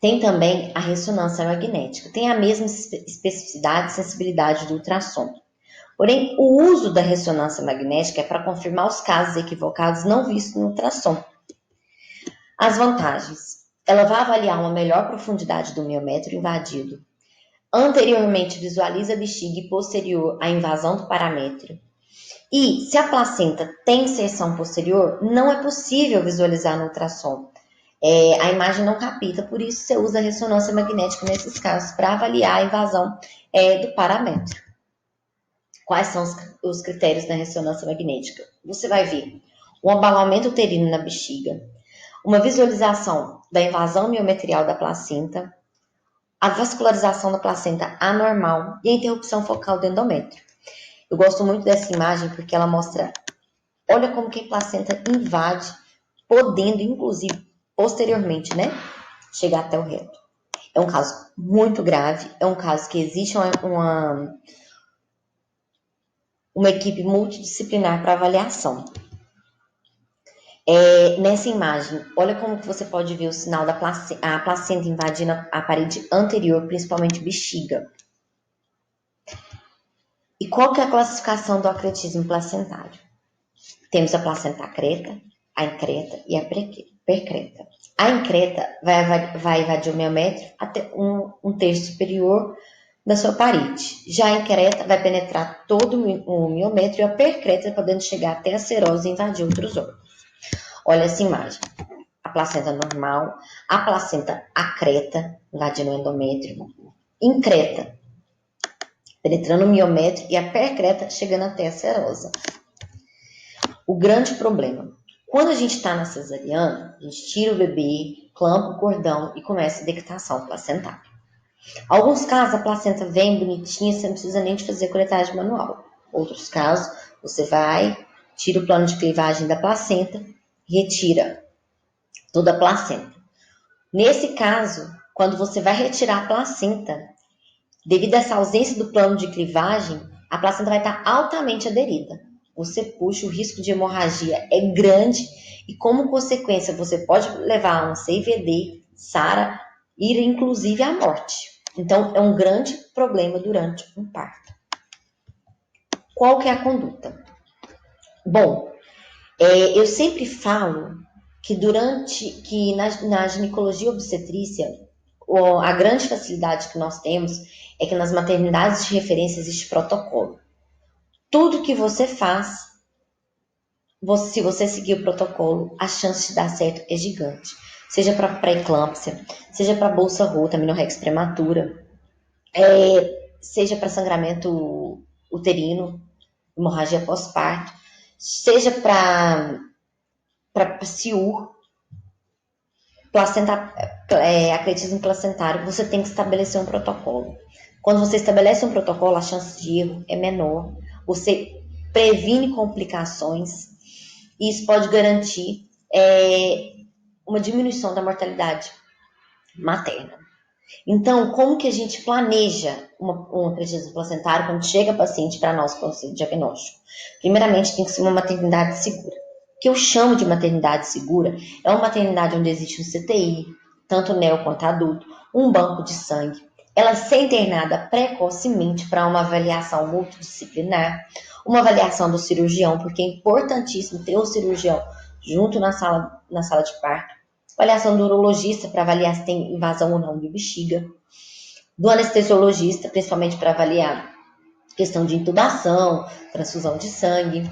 C: Tem também a ressonância magnética. Tem a mesma especificidade e sensibilidade do ultrassom. Porém, o uso da ressonância magnética é para confirmar os casos equivocados não vistos no ultrassom. As vantagens. Ela vai avaliar uma melhor profundidade do miométrio invadido. Anteriormente visualiza a bexiga e posterior a invasão do paramétrio. E, se a placenta tem inserção posterior, não é possível visualizar no ultrassom. A imagem não capta, por isso você usa a ressonância magnética nesses casos para avaliar a invasão do paramétrio. Quais são os critérios da ressonância magnética? Você vai ver um abalamento uterino na bexiga, uma visualização da invasão miometrial da placenta, a vascularização da placenta anormal e a interrupção focal do endométrio. Eu gosto muito dessa imagem porque ela mostra, olha como que a placenta invade, podendo, inclusive, posteriormente, né, chegar até o reto. É um caso muito grave, é um caso que existe uma equipe multidisciplinar para avaliação. Nessa imagem, olha como que você pode ver o sinal da placenta invadindo a parede anterior, principalmente bexiga. E qual que é a classificação do acretismo placentário? Temos a placenta acreta, a increta e a percreta. A increta vai invadir o miométrio até um terço superior da sua parede. Já a increta vai penetrar todo o miométrio e a percreta podendo chegar até a serose e invadir outros órgãos. Olha essa imagem. A placenta normal, a placenta acreta, invadindo o endométrio, increta, penetrando o miométrio e a percreta chegando até a serosa. O grande problema. Quando a gente está na cesariana, a gente tira o bebê, clampa o cordão e começa a dectação placentária. Em alguns casos, a placenta vem bonitinha, você não precisa nem de fazer coletagem manual. Outros casos, você vai, tira o plano de clivagem da placenta, retira toda a placenta. Nesse caso, quando você vai retirar a placenta, devido a essa ausência do plano de clivagem, a placenta vai estar altamente aderida. Você puxa, o risco de hemorragia é grande e, como consequência, você pode levar a um CIVD, SARA, ir inclusive à morte. Então, é um grande problema durante um parto. Qual que é a conduta? Bom, eu sempre falo que na ginecologia obstetrícia, a grande facilidade que nós temos é que nas maternidades de referência existe protocolo. Tudo que você faz, se você seguir o protocolo, a chance de dar certo é gigante. Seja para pré-eclâmpsia, seja para bolsa rota, amenorrex prematura, seja para sangramento uterino, hemorragia pós-parto, seja para CIUR, acretismo placentário, você tem que estabelecer um protocolo. Quando você estabelece um protocolo, a chance de erro é menor. Você previne complicações e isso pode garantir uma diminuição da mortalidade materna. Então, como que a gente planeja um acretismo placentário quando chega a paciente para nós com esse diagnóstico? Primeiramente, tem que ser uma maternidade segura. O que eu chamo de maternidade segura é uma maternidade onde existe um CTI, tanto neo quanto adulto, um banco de sangue, ela ser internada precocemente para uma avaliação multidisciplinar, uma avaliação do cirurgião, porque é importantíssimo ter um cirurgião junto na sala de parto, avaliação do urologista para avaliar se tem invasão ou não de bexiga, do anestesiologista, principalmente para avaliar questão de intubação, transfusão de sangue.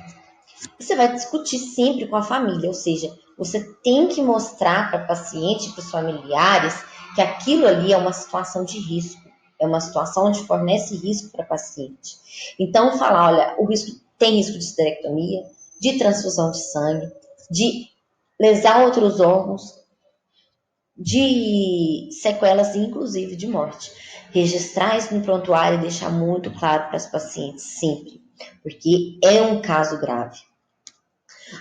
C: Você vai discutir sempre com a família, ou seja, você tem que mostrar para o paciente e para os familiares que aquilo ali é uma situação de risco, é uma situação onde fornece risco para o paciente. Então, falar, olha, tem risco de esterectomia, de transfusão de sangue, de lesar outros órgãos, de sequelas, inclusive de morte. Registrar isso no prontuário e deixar muito claro para os pacientes, sempre, porque é um caso grave.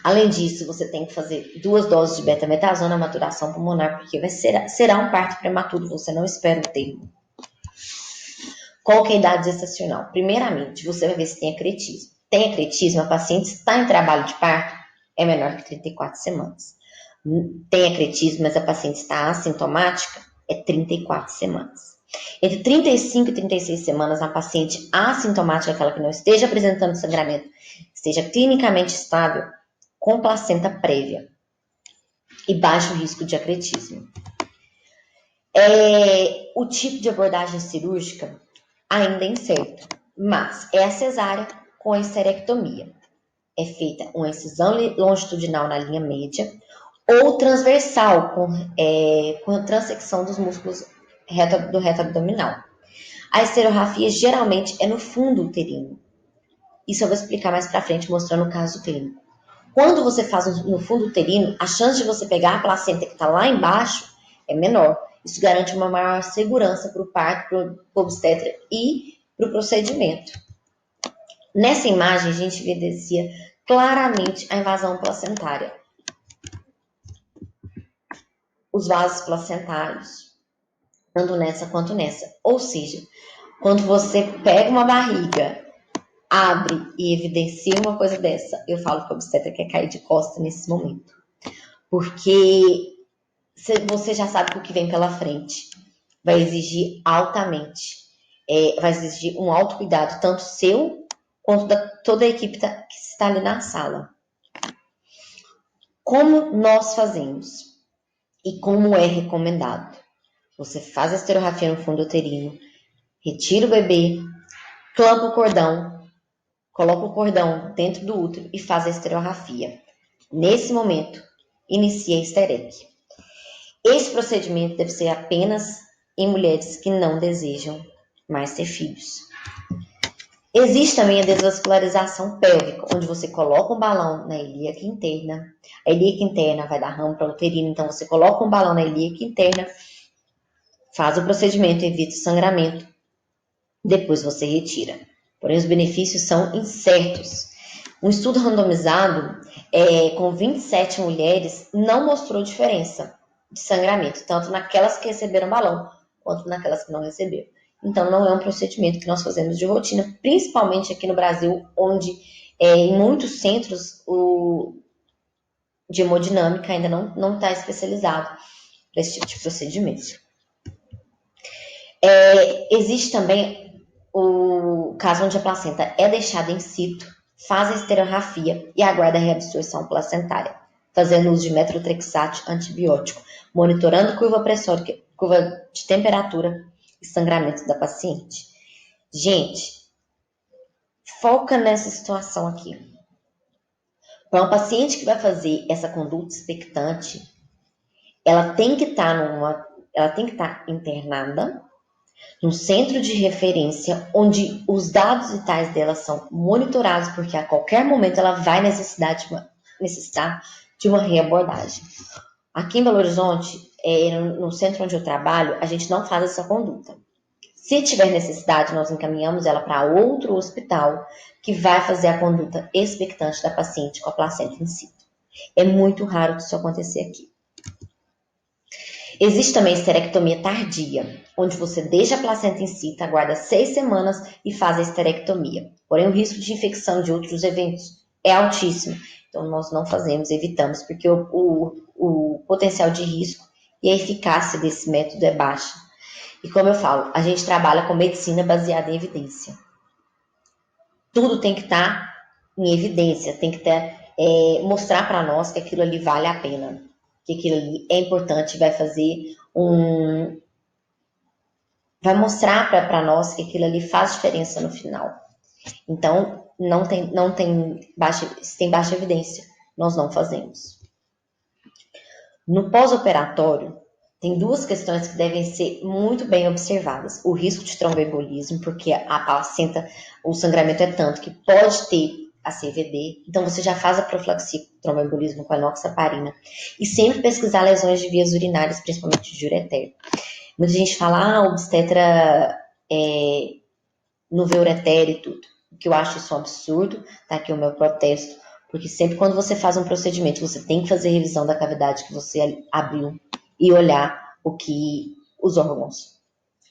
C: Além disso, você tem que fazer 2 doses de betametasona na maturação pulmonar, porque será um parto prematuro, você não espera o termo. Qual que é a idade gestacional? Primeiramente, você vai ver se tem acretismo. Tem acretismo, a paciente está em trabalho de parto, é menor que 34 semanas. Tem acretismo, mas a paciente está assintomática, é 34 semanas. Entre 35 e 36 semanas, a paciente assintomática, aquela que não esteja apresentando sangramento, esteja clinicamente estável, com placenta prévia e baixo risco de acretismo. O tipo de abordagem cirúrgica ainda é incerto, mas é a cesárea com a esterectomia. É feita uma incisão longitudinal na linha média ou transversal com a transecção dos músculos do reto abdominal. A esterografia geralmente é no fundo uterino. Isso eu vou explicar mais para frente, mostrando o caso clínico. Quando você faz no fundo uterino, a chance de você pegar a placenta que está lá embaixo é menor. Isso garante uma maior segurança para o parto, para o obstetra e para o procedimento. Nessa imagem, a gente evidencia claramente a invasão placentária. Os vasos placentários, tanto nessa quanto nessa. Ou seja, quando você pega uma barriga, abre e evidencia uma coisa dessa, eu falo que o obstetra quer cair de costa nesse momento. Porque você já sabe que o que vem pela frente vai exigir altamente, vai exigir um alto cuidado, tanto seu quanto da toda a equipe que está ali na sala. Como nós fazemos e como é recomendado? Você faz a esterografia no fundo uterino, retira o bebê, clampa o cordão, coloca o cordão dentro do útero e faz a esterografia. Nesse momento, inicia a esterec. Esse procedimento deve ser apenas em mulheres que não desejam mais ter filhos. Existe também a desvascularização pélvica, onde você coloca um balão na ilíaca interna. A ilíaca interna vai dar ramo para o uterino, então você coloca um balão na ilíaca interna, faz o procedimento, evita o sangramento, depois você retira. Porém, os benefícios são incertos. Um estudo randomizado com 27 mulheres não mostrou diferença de sangramento, tanto naquelas que receberam balão, quanto naquelas que não receberam. Então, não é um procedimento que nós fazemos de rotina, principalmente aqui no Brasil, onde em muitos centros de hemodinâmica ainda não está especializado para esse tipo de procedimento. Existe também o caso onde a placenta é deixada in situ, faz a esterografia e aguarda a reabsorção placentária, fazendo uso de metotrexato antibiótico, monitorando curva pressórica, curva de temperatura e sangramento da paciente. Gente, foca nessa situação aqui. Para uma paciente que vai fazer essa conduta expectante, ela tem que estar internada num centro de referência onde os dados vitais dela são monitorados, porque a qualquer momento ela vai necessitar de uma reabordagem. Aqui em Belo Horizonte, no centro onde eu trabalho, a gente não faz essa conduta. Se tiver necessidade, nós encaminhamos ela para outro hospital que vai fazer a conduta expectante da paciente com a placenta in situ. É muito raro isso acontecer aqui. Existe também a esterectomia tardia, onde você deixa a placenta in situ, aguarda 6 semanas e faz a esterectomia. Porém, o risco de infecção de outros eventos é altíssimo. Então, nós não fazemos, evitamos, porque o potencial de risco e a eficácia desse método é baixa. E como eu falo, a gente trabalha com medicina baseada em evidência. Tudo tem que estar em evidência, tem que mostrar para nós que aquilo ali vale a pena, que aquilo ali é importante, vai fazer vai mostrar para nós que aquilo ali faz diferença no final. Então, se tem baixa evidência, nós não fazemos. No pós-operatório, tem duas questões que devem ser muito bem observadas. O risco de tromboembolismo, porque a placenta, o sangramento é tanto que pode ter a CVD. Então, você já faz a profilaxia com tromboembolismo com a enoxaparina. E sempre pesquisar lesões de vias urinárias, principalmente de ureter. Muita gente fala, obstetra não vê ureter e tudo. O que eu acho isso um absurdo, tá aqui o meu protesto. Porque sempre quando você faz um procedimento, você tem que fazer revisão da cavidade que você abriu e olhar os órgãos.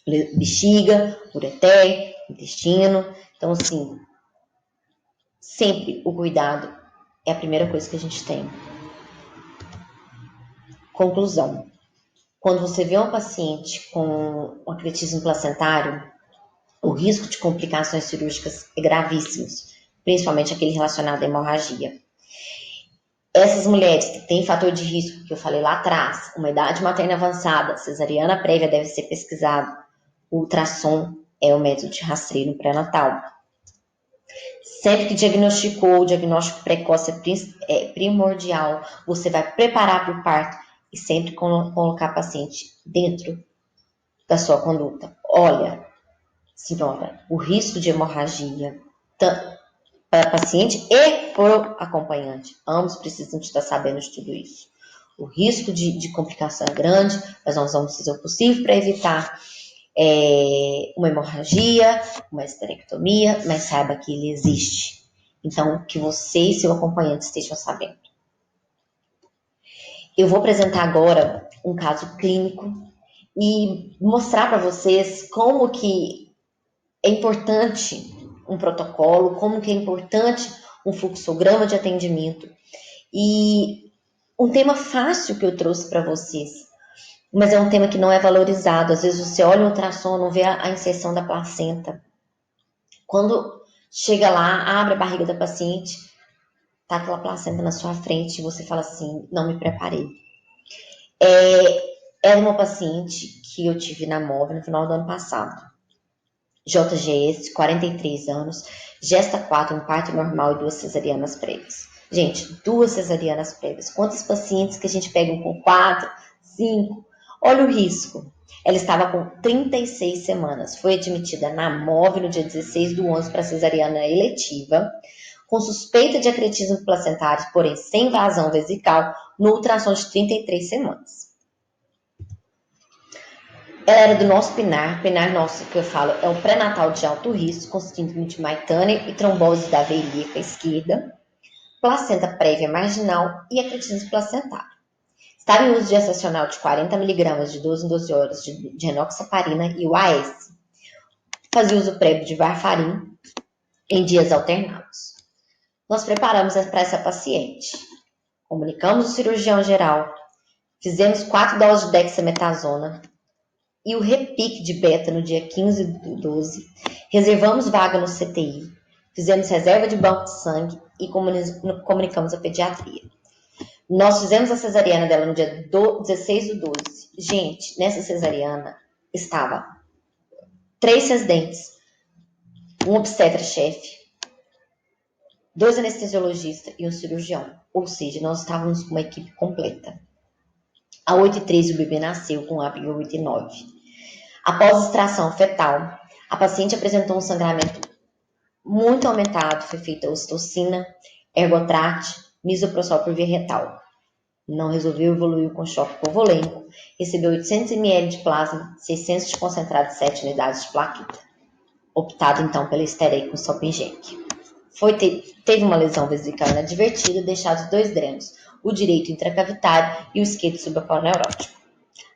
C: Bexiga, ureter, intestino. Então, assim, sempre o cuidado é a primeira coisa que a gente tem. Conclusão. Quando você vê um paciente com um acretismo placentário, o risco de complicações cirúrgicas é gravíssimo, principalmente aquele relacionado à hemorragia. Essas mulheres que têm fator de risco, que eu falei lá atrás, uma idade materna avançada, cesariana prévia deve ser pesquisado. O ultrassom é o método de rastreio no pré-natal. Sempre que diagnosticou, o diagnóstico precoce é primordial. Você vai preparar para o parto e sempre colocar a paciente dentro da sua conduta. Olha, senhora, o risco de hemorragia para a paciente e para o acompanhante. Ambos precisam de estar sabendo de tudo isso. O risco de complicação é grande, mas nós vamos fazer o possível para evitar uma hemorragia, uma esterectomia, mas saiba que ele existe. Então, que você e seu acompanhante estejam sabendo. Eu vou apresentar agora um caso clínico e mostrar para vocês como que é importante um protocolo, como que é importante um fluxograma de atendimento. E um tema fácil que eu trouxe para vocês, mas é um tema que não é valorizado. Às vezes você olha o ultrassom, não vê a inserção da placenta. Quando chega lá, abre a barriga da paciente, tá aquela placenta na sua frente e você fala assim, não me preparei. Era uma paciente que eu tive na MOV no final do ano passado. JGS, 43 anos, gesta 4, um parto normal e 2 cesarianas prévias. Gente, 2 cesarianas prévias. Quantos pacientes que a gente pega com 4, 5? Olha o risco. Ela estava com 36 semanas. Foi admitida na MOV no dia 16 do 11 para cesariana eletiva, com suspeita de acretismo placentário, porém sem vazão vesical, no ultrassom de 33 semanas. Ela era do nosso PINAR nosso que eu falo é o pré-natal de alto risco, consistindo de Maitânia e trombose da veia ilíaca esquerda, placenta prévia marginal e acretismo placentário. Estava em uso gestacional de 40 mg de 12 em 12 horas de enoxaparina e o AS. Fazia uso prévio de varfarin em dias alternados. Nós preparamos para essa paciente. Comunicamos o cirurgião geral, fizemos 4 doses de dexametasona e o repique de beta no dia 15 do 12. Reservamos vaga no CTI, fizemos reserva de banco de sangue e comunicamos a pediatria. Nós fizemos a cesariana dela no dia 16 do 12. Gente, nessa cesariana estava 3 residentes, um obstetra-chefe, 2 anestesiologistas e um cirurgião. Ou seja, nós estávamos com uma equipe completa. A 8h13 o bebê nasceu com a 8h09. Após extração fetal, a paciente apresentou um sangramento muito aumentado. Foi feita ocitocina, ergotrate, misoprostol por via retal. Não resolveu, evoluiu com choque hipovolêmico. Recebeu 800 ml de plasma, 600 de concentrado de 7 unidades de plaqueta. Optado então pela histereia com Salpingec. Teve uma lesão vesical inadvertida, deixados 2 drenos, o direito intracavitário e o esquerdo subaponeurótico.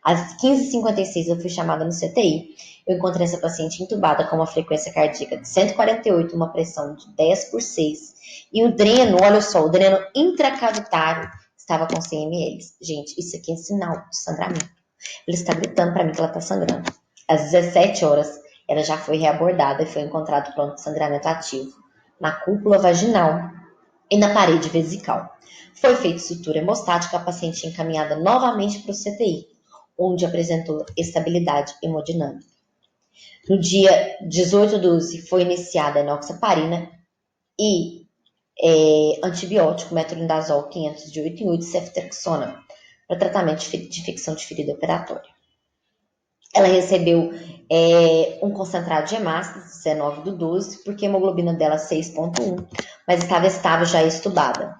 C: Às 15h56 eu fui chamada no CTI. Eu encontrei essa paciente entubada com uma frequência cardíaca de 148, uma pressão de 10/6. E o dreno, olha só, o dreno intracavitário estava com 100 ml. Gente, isso aqui é sinal de sangramento. Ela está gritando para mim que ela está sangrando. Às 17 horas, ela já foi reabordada e foi encontrado pronto de sangramento ativo na cúpula vaginal e na parede vesical. Foi feita sutura hemostática, a paciente encaminhada novamente para o CTI, onde apresentou estabilidade hemodinâmica. No dia 18/12 foi iniciada a enoxaparina e antibiótico metronidazol 500 de 8 em 8 ceftriaxona para tratamento de infecção de ferida operatória. Ela recebeu um concentrado de hemácias 19/12, porque a hemoglobina dela 6,1, mas estava estável já estubada.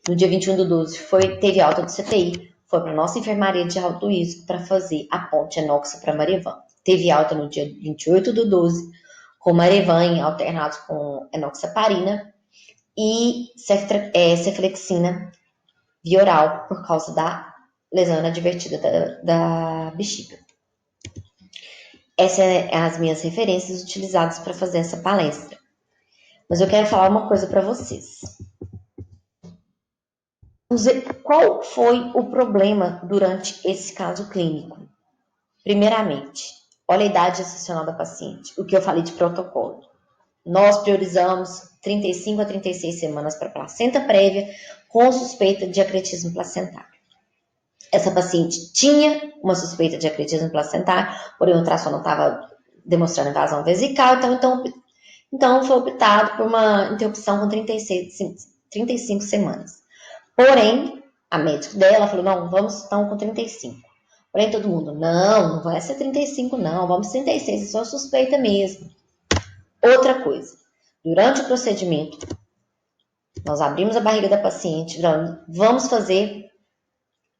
C: No dia 21/12 teve alta do CTI, foi para a nossa enfermaria de alto risco para fazer a ponte enoxa para Marevan. Teve alta no dia 28/12 com Marevan alternados com enoxaparina e cefalexina via oral por causa da lesão inadvertida da bexiga. Essas são as minhas referências utilizadas para fazer essa palestra. Mas eu quero falar uma coisa para vocês. Qual foi o problema durante esse caso clínico? Primeiramente, olha a idade gestacional da paciente, o que eu falei de protocolo. Nós priorizamos 35 a 36 semanas para placenta prévia com suspeita de acretismo placentário. Essa paciente tinha uma suspeita de acretismo placentário, porém o ultrassom não estava demonstrando invasão vesical, então foi optado por uma interrupção com 35 semanas. Porém, a médica dela falou, não, vamos então com 35. Porém, todo mundo, não vai ser 35 não, vamos 36, é só suspeita mesmo. Outra coisa, durante o procedimento, nós abrimos a barriga da paciente, vamos fazer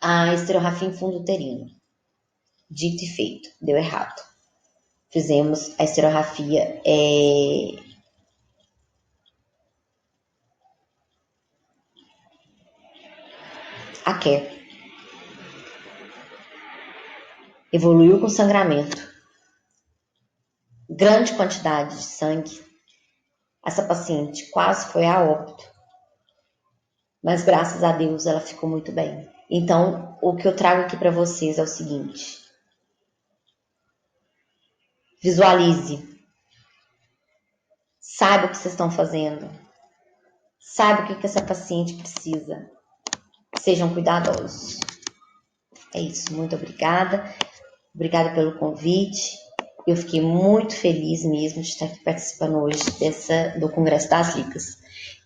C: a estereografia em fundo uterino. Dito e feito, deu errado. Fizemos a estereografia a Care. Evoluiu com sangramento. Grande quantidade de sangue. Essa paciente quase foi a óbito. Mas graças a Deus ela ficou muito bem. Então, o que eu trago aqui para vocês é o seguinte. Visualize. Saiba o que vocês estão fazendo. Saiba o que essa paciente precisa. Sejam cuidadosos. É isso. Muito obrigada. Obrigada pelo convite. Eu fiquei muito feliz mesmo de estar aqui participando hoje do Congresso das Ligas.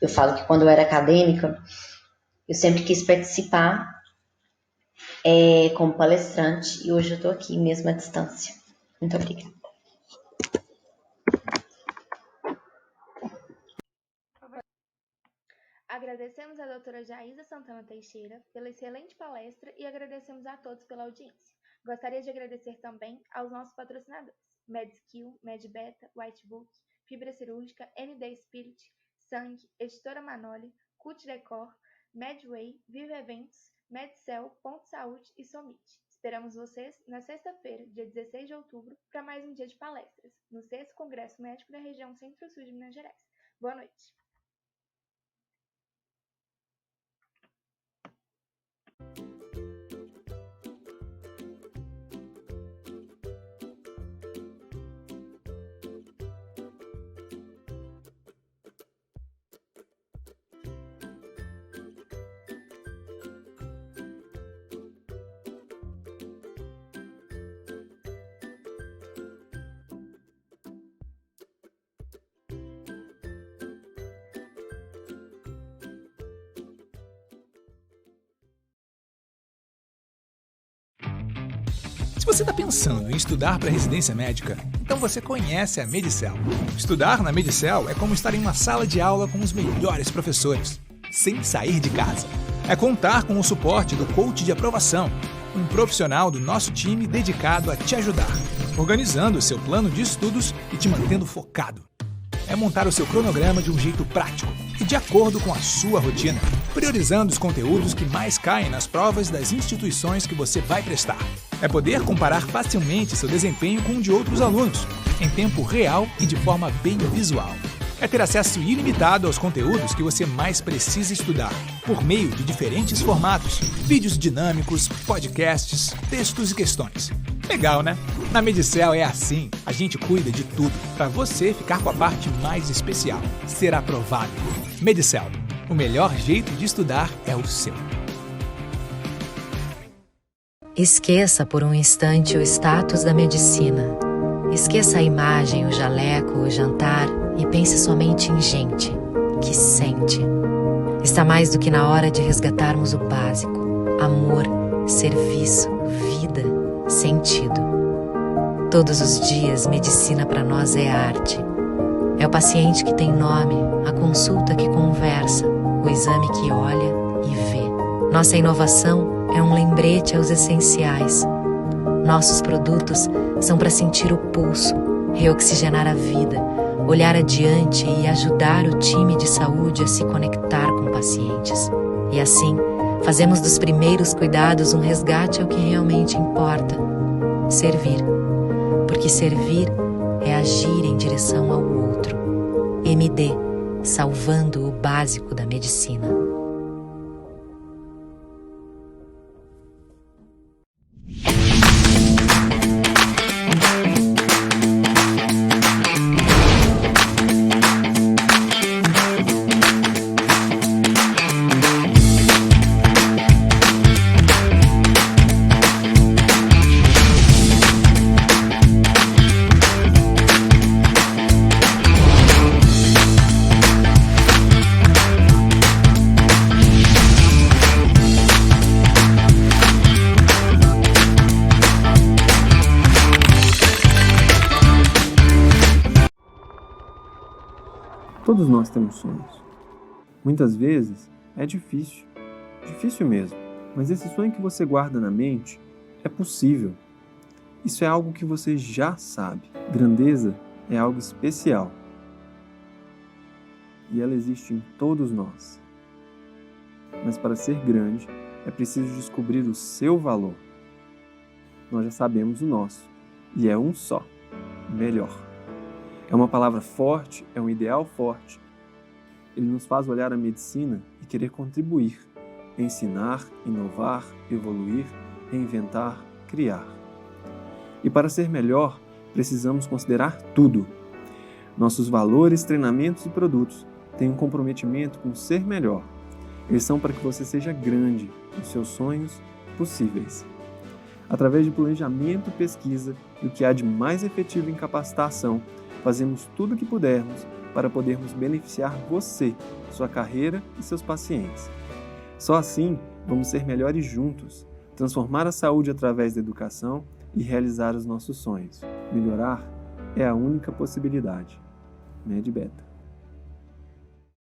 C: Eu falo que quando eu era acadêmica, eu sempre quis participar como palestrante e hoje eu estou aqui mesmo à distância. Muito obrigada.
A: Agradecemos a doutora Jaísa Santana Teixeira pela excelente palestra e agradecemos a todos pela audiência. Gostaria de agradecer também aos nossos patrocinadores, MedSkill, MedBeta, Whitebook, Fibra Cirúrgica, ND Spirit, Sang, Editora Manoli, Cult Decor, Medway, Viva Eventos, Medcel, Ponto Saúde e Somit. Esperamos vocês na sexta-feira, dia 16 de outubro, para mais um dia de palestras, no 6º Congresso Médico da região Centro-Sul de Minas Gerais. Boa noite.
D: Se você está pensando em estudar para residência médica, então você conhece a Medicel. Estudar na Medicel é como estar em uma sala de aula com os melhores professores, sem sair de casa. É contar com o suporte do coach de aprovação, um profissional do nosso time dedicado a te ajudar, organizando o seu plano de estudos e te mantendo focado. É montar o seu cronograma de um jeito prático e de acordo com a sua rotina, priorizando os conteúdos que mais caem nas provas das instituições que você vai prestar. É poder comparar facilmente seu desempenho com o de outros alunos, em tempo real e de forma bem visual. É ter acesso ilimitado aos conteúdos que você mais precisa estudar, por meio de diferentes formatos, vídeos dinâmicos, podcasts, textos e questões. Legal, né? Na Medicel é assim, a gente cuida de tudo, para você ficar com a parte mais especial, ser aprovado. Medicel, o melhor jeito de estudar é o seu.
E: Esqueça por um instante o status da medicina. Esqueça a imagem, o jaleco, o jantar e pense somente em gente que sente. Está mais do que na hora de resgatarmos o básico: amor, serviço, vida, sentido. Todos os dias, medicina para nós é arte. É o paciente que tem nome, a consulta que conversa, o exame que olha e vê. Nossa inovação é um lembrete aos essenciais. Nossos produtos são para sentir o pulso, reoxigenar a vida, olhar adiante e ajudar o time de saúde a se conectar com pacientes. E assim, fazemos dos primeiros cuidados um resgate ao que realmente importa: servir. Porque servir é agir em direção ao outro. MD, salvando o básico da medicina.
F: Todos nós temos sonhos. Muitas vezes é difícil mesmo, mas esse sonho que você guarda na mente é possível. Isso é algo que você já sabe. Grandeza é algo especial e ela existe em todos nós. Mas para ser grande é preciso descobrir o seu valor. Nós já sabemos o nosso e é um só: melhor. É uma palavra forte, é um ideal forte. Ele nos faz olhar a medicina e querer contribuir, ensinar, inovar, evoluir, reinventar, criar. E para ser melhor, precisamos considerar tudo. Nossos valores, treinamentos e produtos têm um comprometimento com ser melhor. Eles são para que você seja grande, os seus sonhos possíveis. Através de planejamento, pesquisa e o que há de mais efetivo em capacitação, fazemos tudo o que pudermos para podermos beneficiar você, sua carreira e seus pacientes. Só assim vamos ser melhores juntos, transformar a saúde através da educação e realizar os nossos sonhos. Melhorar é a única possibilidade. Med Beta.